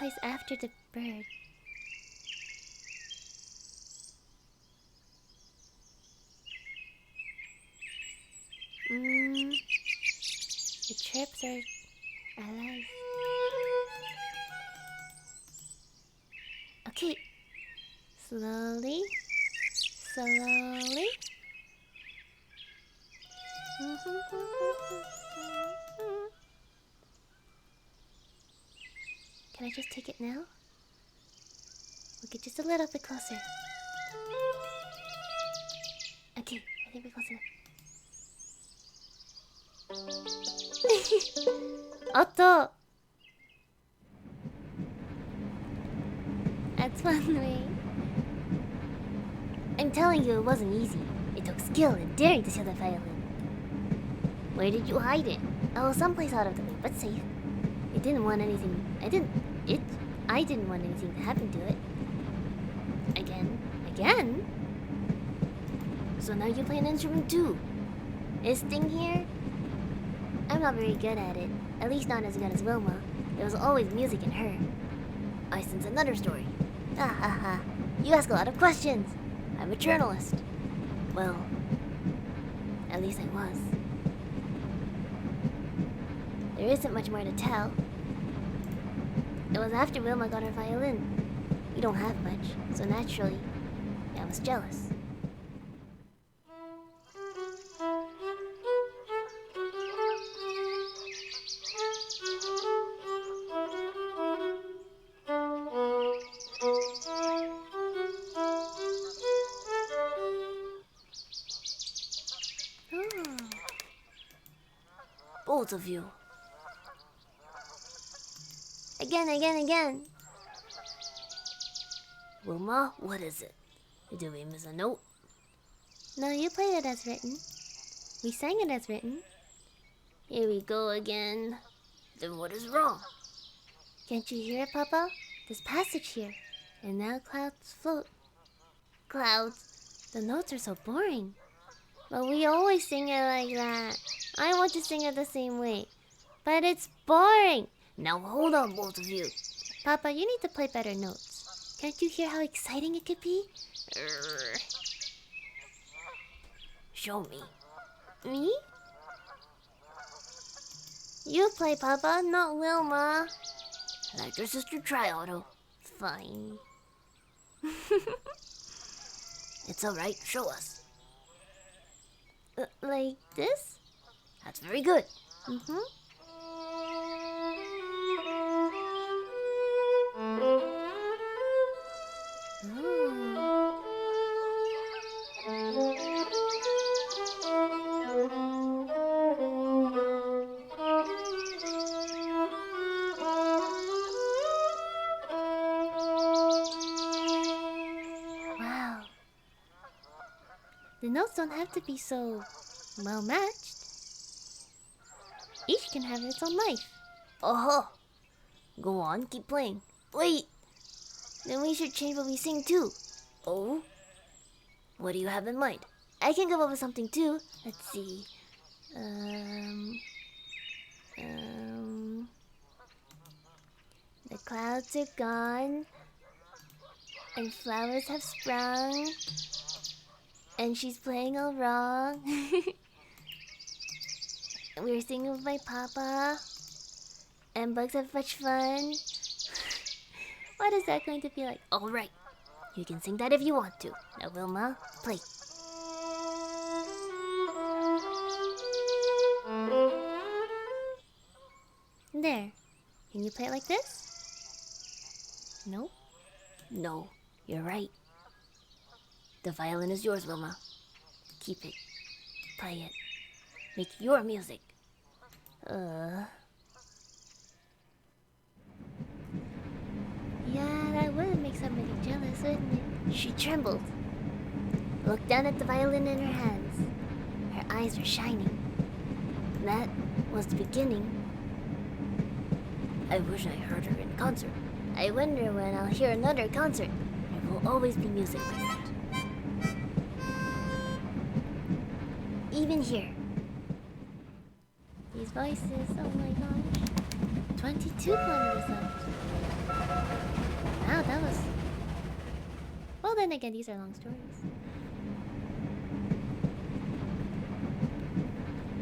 plays after the bird. The chirps are alive. Okay. Slowly. Slowly. Can I just take it now? We'll get just a little bit closer. Okay, I think we're close enough. Otto! That's one way. I'm telling you, it wasn't easy. It took skill and daring to steal the violin. Where did you hide it? Oh, someplace out of the way, but safe. I didn't want anything to happen to it. Again? So now you play an instrument too. Is Sting here? I'm not very good at it. At least not as good as Wilma. There was always music in her. I sense another story. Ha ha ha. You ask a lot of questions. I'm a journalist. Well, at least I was. There isn't much more to tell. It was after Wilma got her violin. We don't have much, so naturally, I was jealous. Both of you. Again. Wilma, what is it? Did we miss a note? No, you played it as written. We sang it as written. Here we go again. Then what is wrong? Can't you hear it, Papa? There's passage here. And now clouds float. Clouds? The notes are so boring. But we always sing it like that. I want to sing it the same way. But it's boring. Now hold on, both of you. Papa, you need to play better notes. Can't you hear how exciting it could be? Show me. Me? You play, Papa, not Wilma. Let your sister try, Otto. Fine. It's alright, show us. Like this? That's very good. Wow. The notes don't have to be so well matched. Each can have its own life. Oh, go on, keep playing. Wait, then we should change what we sing too. Oh, what do you have in mind? I can come up with something too. Let's see. The clouds are gone, and flowers have sprung, and she's playing all wrong. We're singing with my papa, and bugs have much fun. What is that going to be like? All right, you can sing that if you want to. Now, Wilma, play. There. Can you play it like this? No? No, you're right. The violin is yours, Wilma. Keep it. Play it. Make your music. Yeah, that would make somebody jealous, wouldn't it? She trembled. Looked down at the violin in her hands. Her eyes were shining. That was the beginning. I wish I heard her in concert. I wonder when I'll hear another concert. There will always be music like that. Even here. These voices, oh my gosh. 22 kilometers left. Wow, that was... Well, then again, these are long stories.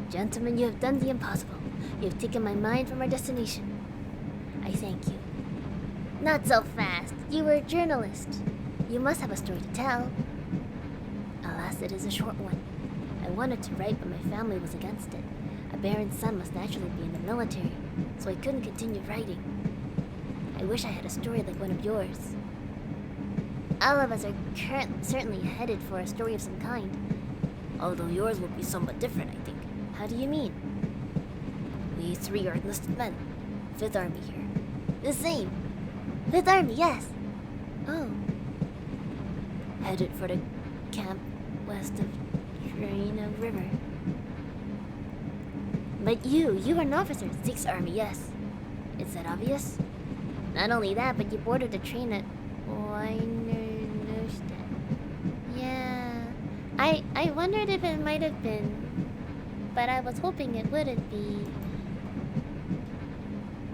Gentlemen, you have done the impossible. You have taken my mind from our destination. I thank you. Not so fast. You were a journalist. You must have a story to tell. Alas, it is a short one. I wanted to write, but my family was against it. A baron's son must naturally be in the military, so I couldn't continue writing. I wish I had a story like one of yours. All of us are certainly headed for a story of some kind. Although yours will be somewhat different, I think. How do you mean? We 3 are enlisted men. 5th Army here. The same. 5th Army, yes. Oh. Headed for the camp west of Trina River. But you are an officer. 6th Army, yes. Is that obvious? Not only that, but you boarded the train at Weinerstadt. Yeah. I wondered if it might have been, but I was hoping it wouldn't be.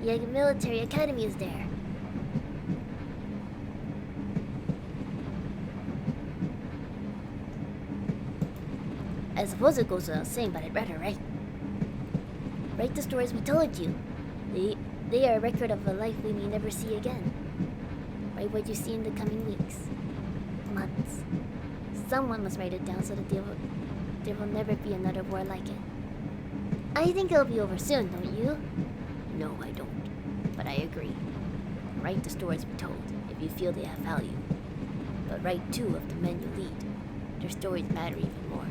Yeah, the military academy is there. I suppose it goes without saying, but I'd rather write. Write the stories we told you. They are a record of a life we may never see again. Write what you see in the coming weeks, months. Someone must write it down so that there will never be another war like it. I think it'll be over soon, don't you? No, I don't. But I agree. Write the stories we told, if you feel they have value. But write too of the men you lead. Their stories matter even more.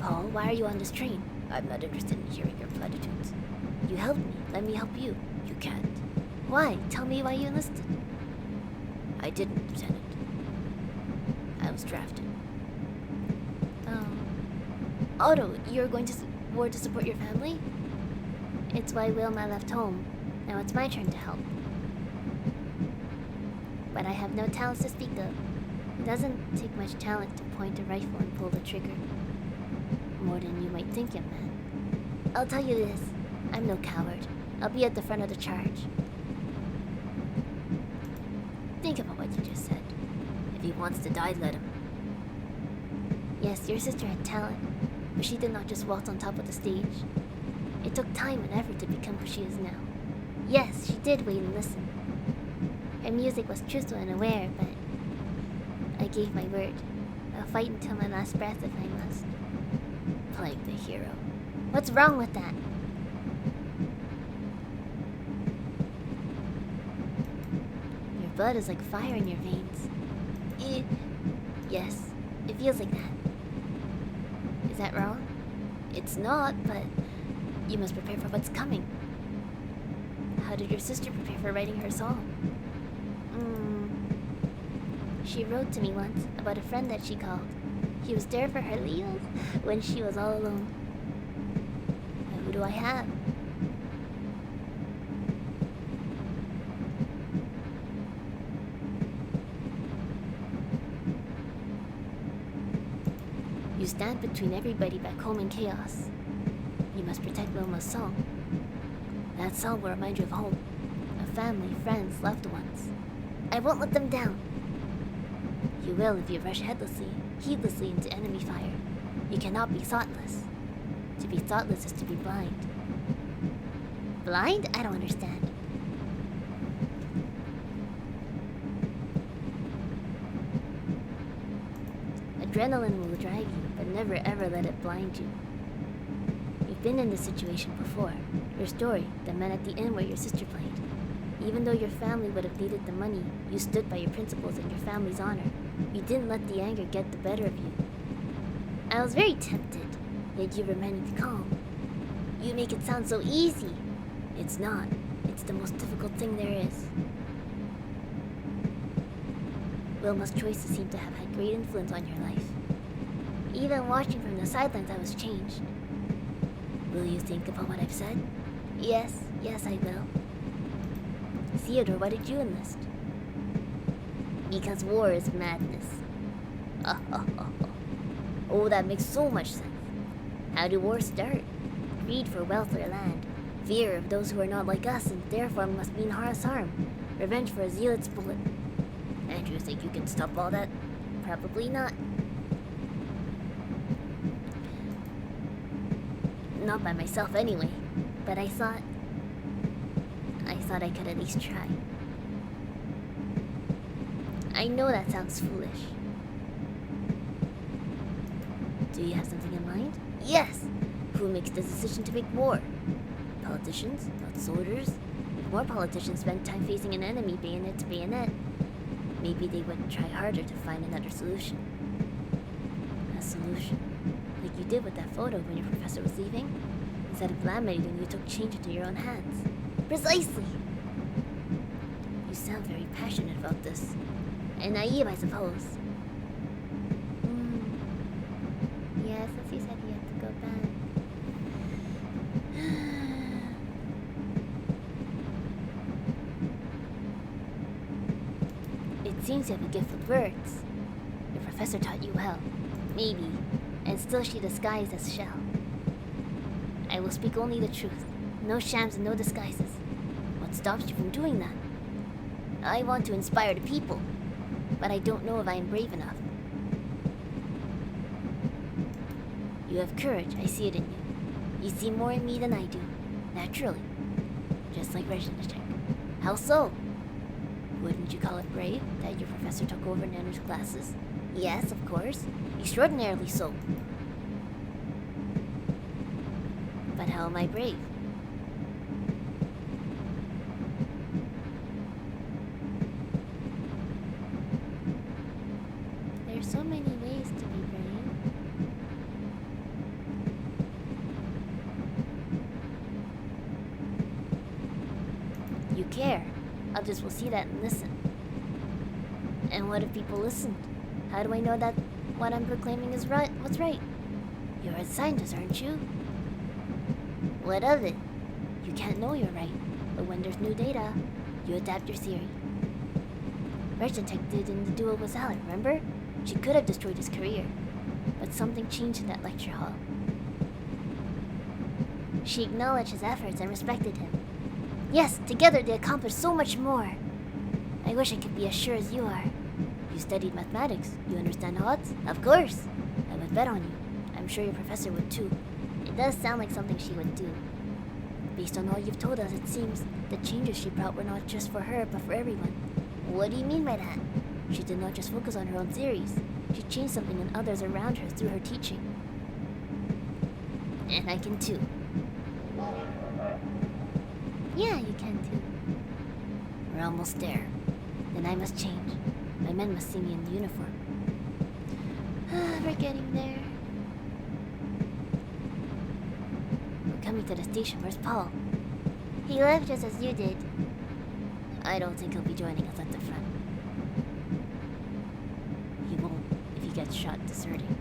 Paul, why are you on this train? I'm not interested in hearing your platitudes. You helped me. Let me help you. You can't. Why? Tell me why you enlisted. I didn't, Lieutenant. I was drafted. Oh. Otto, you're going to war to support your family? It's why Wilma left home. Now it's my turn to help. But I have no talents to speak of. It doesn't take much talent to point a rifle and pull the trigger. More than you might think, young man. I'll tell you this. I'm no coward. I'll be at the front of the charge. Think about what you just said. If he wants to die, let him. Yes, your sister had talent, but she did not just waltz on top of the stage. It took time and effort to become who she is now. Yes, she did wait and listen. Her music was truthful and aware, but I gave my word. I'll fight until my last breath if I must. Playing the hero. What's wrong with that? Your blood is like fire in your veins. Yes, it feels like that. Is that wrong? It's not, but you must prepare for what's coming. How did your sister prepare for writing her song? She wrote to me once about a friend that she called. He was there for her Leos when she was all alone. But who do I have? You stand between everybody back home in chaos. You must protect Wilma's song. That song will remind you of home, of family, friends, loved ones. I won't let them down. You will if you rush heedlessly into enemy fire. You cannot be thoughtless. To be thoughtless is to be blind. Blind? I don't understand. Adrenaline will drive you, but never ever let it blind you. You've been in this situation before. Your story, the men at the inn where your sister played. Even though your family would have needed the money, you stood by your principles and your family's honor. You didn't let the anger get the better of you. I was very tempted. Yet you remained calm. You make it sound so easy. It's not. It's the most difficult thing there is. Wilma's choices seem to have had great influence on your life. Even watching from the sidelines, I was changed. Will you think about what I've said? Yes, I will. Theodore, why did you enlist? Because war is madness. Oh, that makes so much sense. How do wars start? Greed for wealth or land. Fear of those who are not like us and therefore must mean us harm. Revenge for a zealot's bullet. And you think you can stop all that? Probably not. Not by myself anyway. But I thought I could at least try. I know that sounds foolish. Do you have something in mind? Yes! Who makes the decision to make war? Politicians, not soldiers. If more politicians spend time facing an enemy bayonet to bayonet, maybe they would try harder to find another solution. A solution. Like you did with that photo when your professor was leaving? Instead of laminating, you took change into your own hands. Precisely! You sound very passionate about this. And naive, I suppose. Yeah, since he said he had to go back. It seems you have a gift with words. Your professor taught you well. Maybe. And still she disguised as shell. I will speak only the truth. No shams and no disguises. What stops you from doing that? I want to inspire the people. But I don't know if I am brave enough. You have courage, I see it in you. You see more in me than I do. Naturally. Just like Reginald. How so? Wouldn't you call it brave that your professor took over Nana's classes? Yes, of course. Extraordinarily so. But how am I brave? There's so many ways to be brave. You care. Others will see that and listen. And what if people listened? How do I know that what I'm proclaiming is right? What's right? You're a scientist, aren't you? What of it? You can't know you're right, but when there's new data, you adapt your theory. Regentech did in the duel with Alec, remember? She could have destroyed his career, but something changed in that lecture hall. She acknowledged his efforts and respected him. Yes, together they accomplished so much more. I wish I could be as sure as you are. You studied mathematics. You understand odds? Of course. I would bet on you. I'm sure your professor would too. It does sound like something she would do. Based on all you've told us, it seems the changes she brought were not just for her, but for everyone. What do you mean by that? She did not just focus on her own theories. She changed something in others around her through her teaching. And I can too. Yeah, you can too. We're almost there. Then I must change. My men must see me in uniform. We're getting there. We're coming to the station. Where's Paul? He left just as you did. I don't think he'll be joining us at the front. He won't if he gets shot deserting.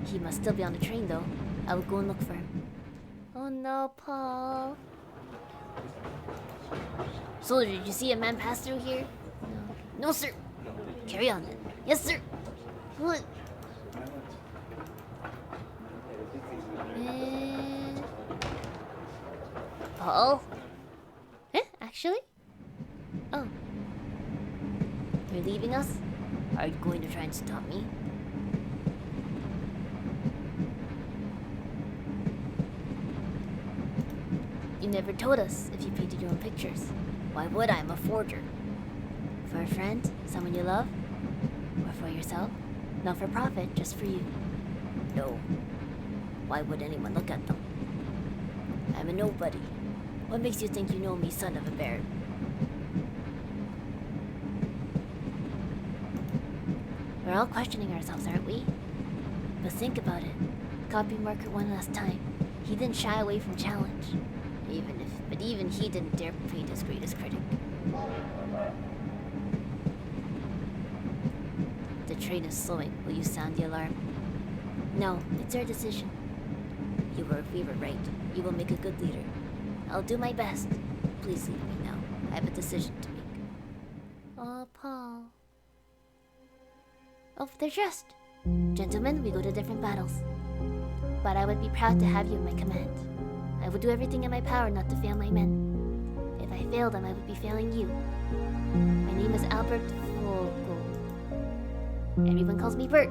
He must still be on the train though. I will go and look for him. Oh no, Paul. Soldier, did you see a man pass through here? No. No, sir. Carry on then. Yes, sir. What? Paul? Eh? Actually? Oh. You're leaving us? Are you going to try and stop me? You never told us if you painted your own pictures. Why would I? I'm a forger. For a friend? Someone you love? Or for yourself? Not for profit, just for you. No. Why would anyone look at them? I'm a nobody. What makes you think you know me, son of a bear? We're all questioning ourselves, aren't we? But think about it. Copy marker one last time. He didn't shy away from challenge. Even he didn't dare paint his greatest critic. The train is slowing. Will you sound the alarm? No, it's our decision. We were right. You will make a good leader. I'll do my best. Please leave me now. I have a decision to make. Oh, Paul. Oh, they're dressed. Gentlemen, we go to different battles. but I would be proud to have you in my command. I would do everything in my power not to fail my men. If I failed them, I would be failing you. My name is Albert Vogel. Everyone calls me Bert.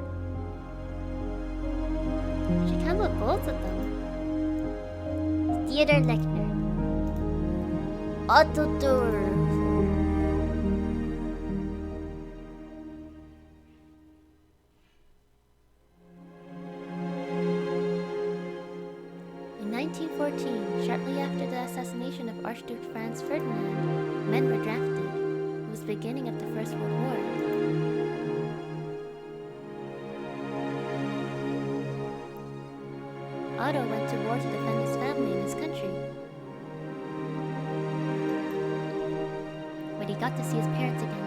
She can look both of them. Theodore Lechner. Autotour. In 1914, shortly after the assassination of Archduke Franz Ferdinand, men were drafted. It was the beginning of the First World War. Otto went to war to defend his family and his country. But he got to see his parents again.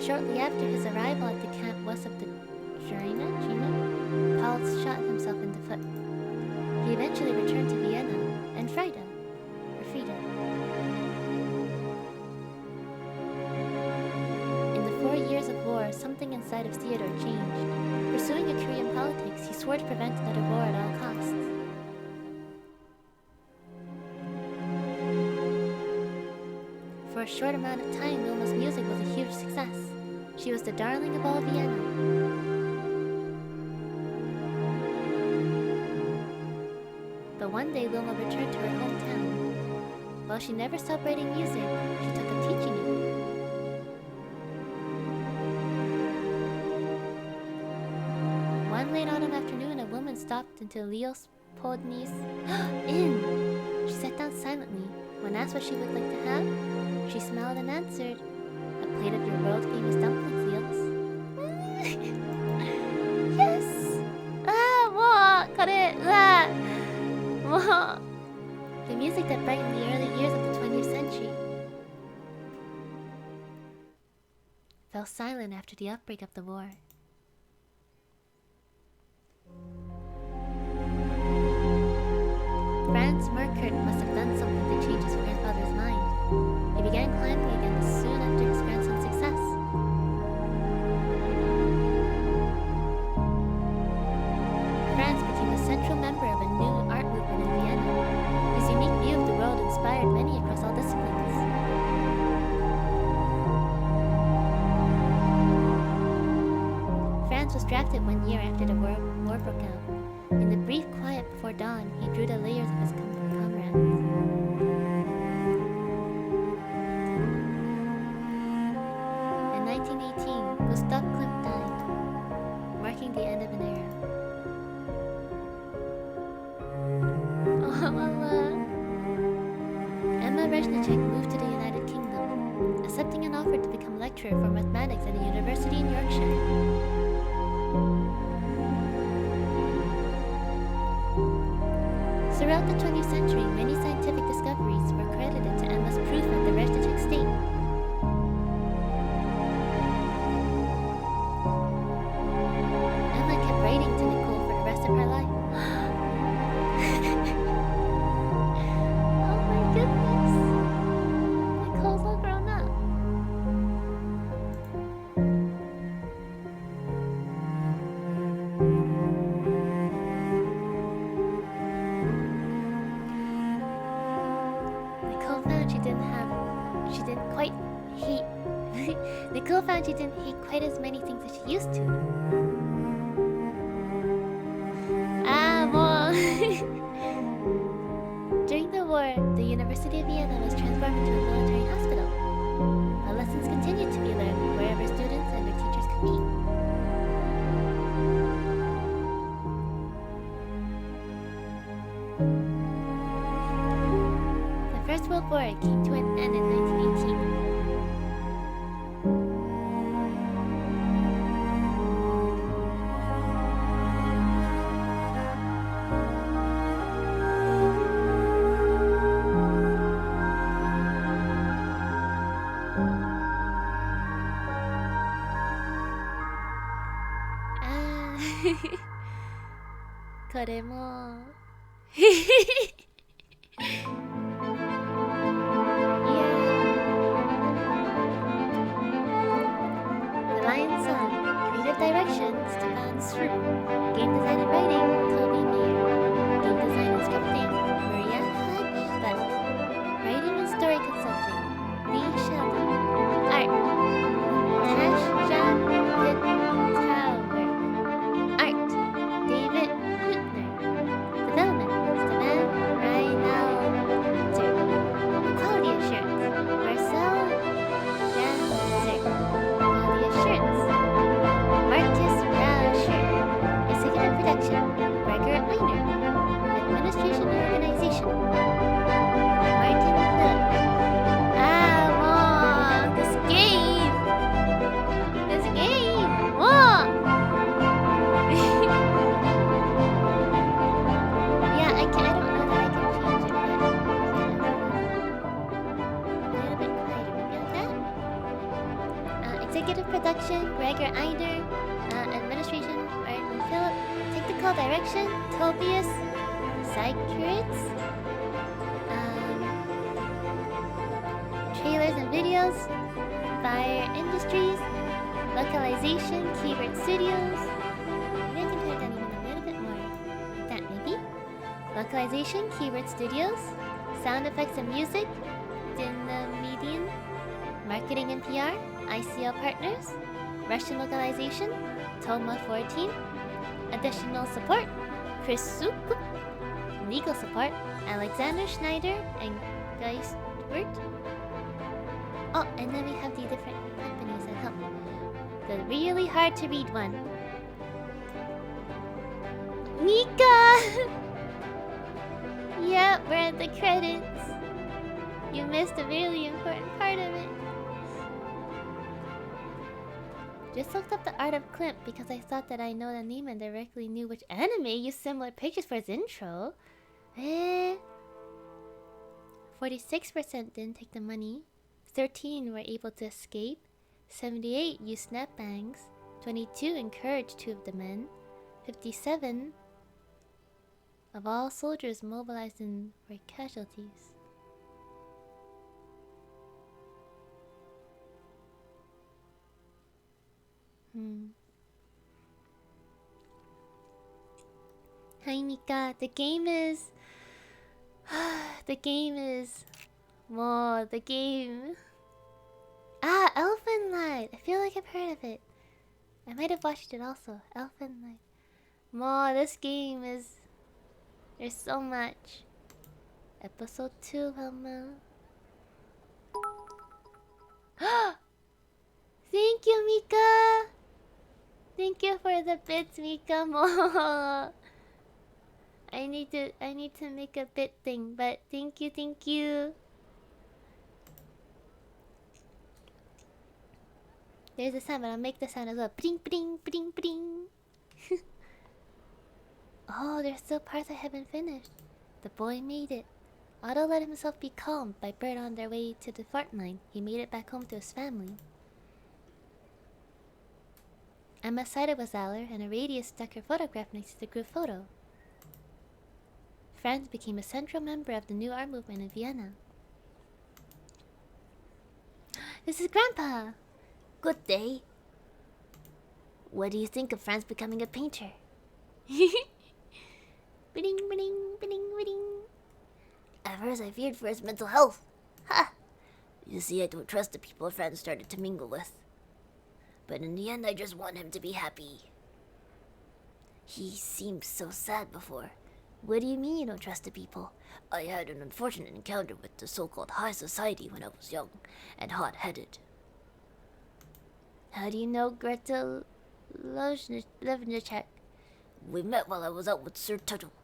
Shortly after his arrival at the camp west of the Jena, Paul shot himself in the foot. He eventually returned to Vienna and Frida. In the 4 years of war, something inside of Theodore changed. Pursuing a career in politics, he swore to prevent another war at all costs. For a short amount of time, Wilma's music was a huge success. She was the darling of all Vienna. But one day, Wilma returned to her hometown. While she never stopped writing music, she took up teaching it. One late autumn afternoon, a woman stopped into Leopoldni's inn. She sat down silently. When asked what she would like to have, she smiled and answered, "A plate of your world-famous dumplings, Leos." Yes! The music that brightened the early years of the 20th century fell silent after the outbreak of the war. Franz Markert must have done something to change his grandfather's mind. He began climbing again soon after his grandson's success. Franz became a central member of a new art movement in Vienna. His unique view of the world inspired many across all disciplines. Franz was drafted 1 year after the war broke out. In the brief quiet before dawn, he drew the layers of his comrades. In 1918, Gustav Klimt died, marking the end of an era. Oh, Allah. Emma Reznicek moved to the United Kingdom, accepting an offer to become lecturer for mathematics at a university in Yorkshire. Throughout the 20th century, many scientific discoveries were credited to Emma's proof at the Reznicek estate. Emma kept writing to Nicole for the rest of her life. Oh my goodness! Nicole's all grown up. Nicole found she didn't hate quite as many things as she used to. During the war, the University of Vienna was transformed into a military hospital. But lessons continued to be learned wherever students and their teachers could meet. The First World War came to an end in 1918. direction, Stefan Sru. Game design and writing, Toby Mayer. Game design and scripting, Maria Hodgson. Writing and story consulting, Lee Sheldon. Art, Tash John Pittauer. Art, David Hutner. Development, Stefan Reinalder. Quality assurance, Marcel Janzer. Quality assurance, Marcus Rauscher. Executive production, Gregor Einer. Administration and organization, Martin Phillip. This game! This game! Yeah, I don't know that I can change it, but a little bit quieter, maybe like that? Executive production, Gregor Einer. Administration, Martin Phillip. Technical direction, Tobias Sykritz. Trailers and videos, Fire Industries. Localization, Keyword Studios. Maybe I can turn it down even a little bit more. Like that, maybe? Localization, Keyword Studios. Sound effects and music, Dynamedian. Marketing and PR, ICL Partners. Russian localization, Tomo 14. Additional support, Chris Suk. Legal support, Alexander Schneider and Geistwert. Oh, and then we have the different companies that help. The really hard to read one. Mika! Yep, we're at the credits. You missed a really important part of it. Just looked up the art of Klimt because I thought that I know the name and directly knew which anime used similar pictures for its intro. 46% didn't take the money. 13 were able to escape. 78 used snap bangs. 22 encouraged 2 of the men. 57 of all soldiers mobilized and were casualties. Hi Mika, the game is... the game is... More, the game... Ah, Elfen Light! I feel like I've heard of it. I might have watched it also. Elfen Light. More, this game is... There's so much. Episode 2, Helma. Thank you, Mika! Thank you for the bits, Mika. More. I need to make a bit thing, but thank you, thank you. There's a sound, but I'll make the sound as well. Bring, bring, bring, bring. Oh, there's still parts I haven't finished. The boy made it. Otto let himself be calmed by Bert on their way to the front line. He made it back home to his family. Emma sided with Aller, and Aradia stuck her photograph next to the group photo. Franz became a central member of the new art movement in Vienna. This is Grandpa! Good day. What do you think of Franz becoming a painter? Bing, bing, bing, bing. At first I feared for his mental health. Ha! You see, I don't trust the people Franz started to mingle with. But in the end, I just want him to be happy. He seemed so sad before. What do you mean you don't trust the people? I had an unfortunate encounter with the so-called high society when I was young and hot-headed. How do you know Greta Levnicek? We met while I was out with Sir Tuttle.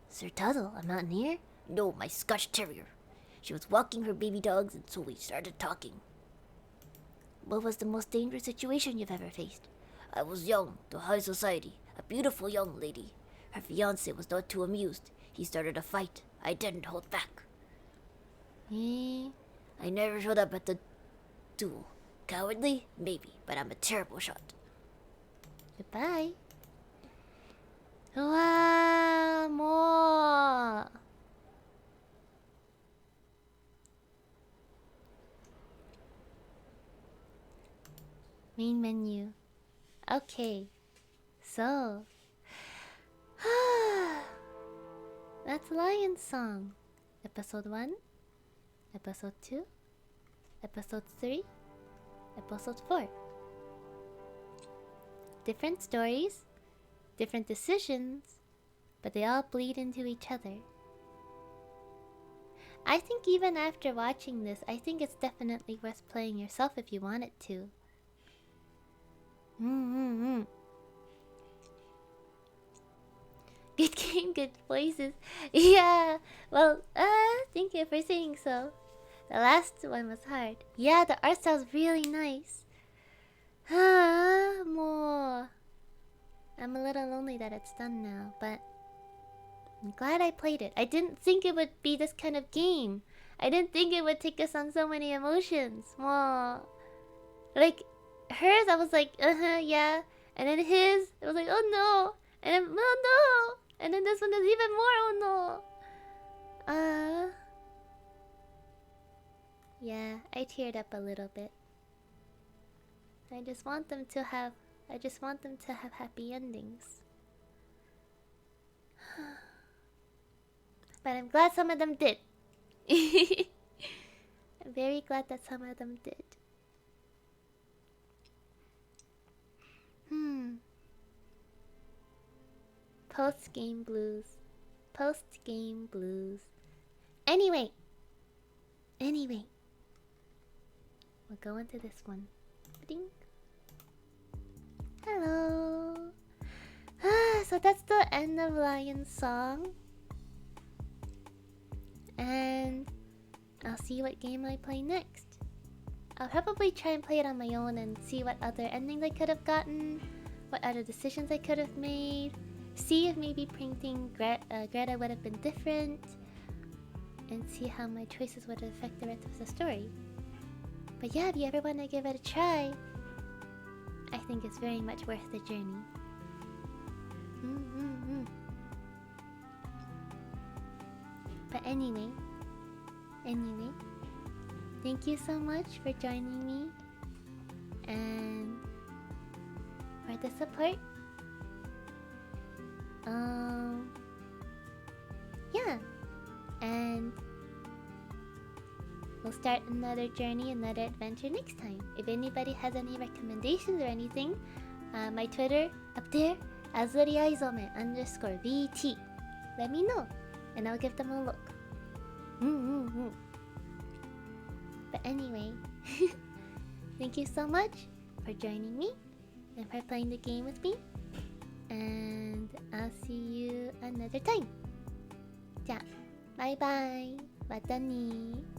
Sir Tuttle, a mountaineer? No, my Scotch Terrier. She was walking her baby dogs, and so we started talking. What was the most dangerous situation you've ever faced? I was young, to high society, a beautiful young lady. Her fiancé was not too amused. He started a fight. I didn't hold back. I never showed up at the duel. Cowardly? Maybe, but I'm a terrible shot. Goodbye. Wow, more. Main menu. Okay. So. That's Lion Song. Episode 1. Episode 2. Episode 3. Episode 4. Different stories. Different decisions. But they all bleed into each other. I think even after watching this, I think it's definitely worth playing yourself if you want it to. Good game, good voices. Yeah, well, thank you for saying so. The last one was hard. Yeah, the art style's really nice. More. I'm a little lonely that it's done now, but I'm glad I played it. I didn't think it would be this kind of game. I didn't think it would take us on so many emotions. More. Like, hers, I was like, yeah. And then his, it was like, oh no. And then, oh no. And then this one is even more, oh no. Yeah, I teared up a little bit. I just want them to have happy endings. But I'm glad some of them did. I'm very glad that some of them did. Post-game blues. Post-game blues. Anyway. We'll go into this one. Ding. Hello. So that's the end of Lion's Song. And I'll see what game I play next. I'll probably try and play it on my own and see what other endings I could have gotten, what other decisions I could have made, see if maybe painting Greta would have been different, and see how my choices would affect the rest of the story. But yeah, if you ever want to give it a try, I think it's very much worth the journey. But anyway, thank you so much for joining me and for the support. Yeah, and we'll start another journey, another adventure next time. If anybody has any recommendations or anything, my Twitter up there, Azuli Aizome _VT. Let me know, and I'll give them a look. But anyway, thank you so much for joining me and for playing the game with me. And I'll see you another time. じゃあ、バイバイ。またね。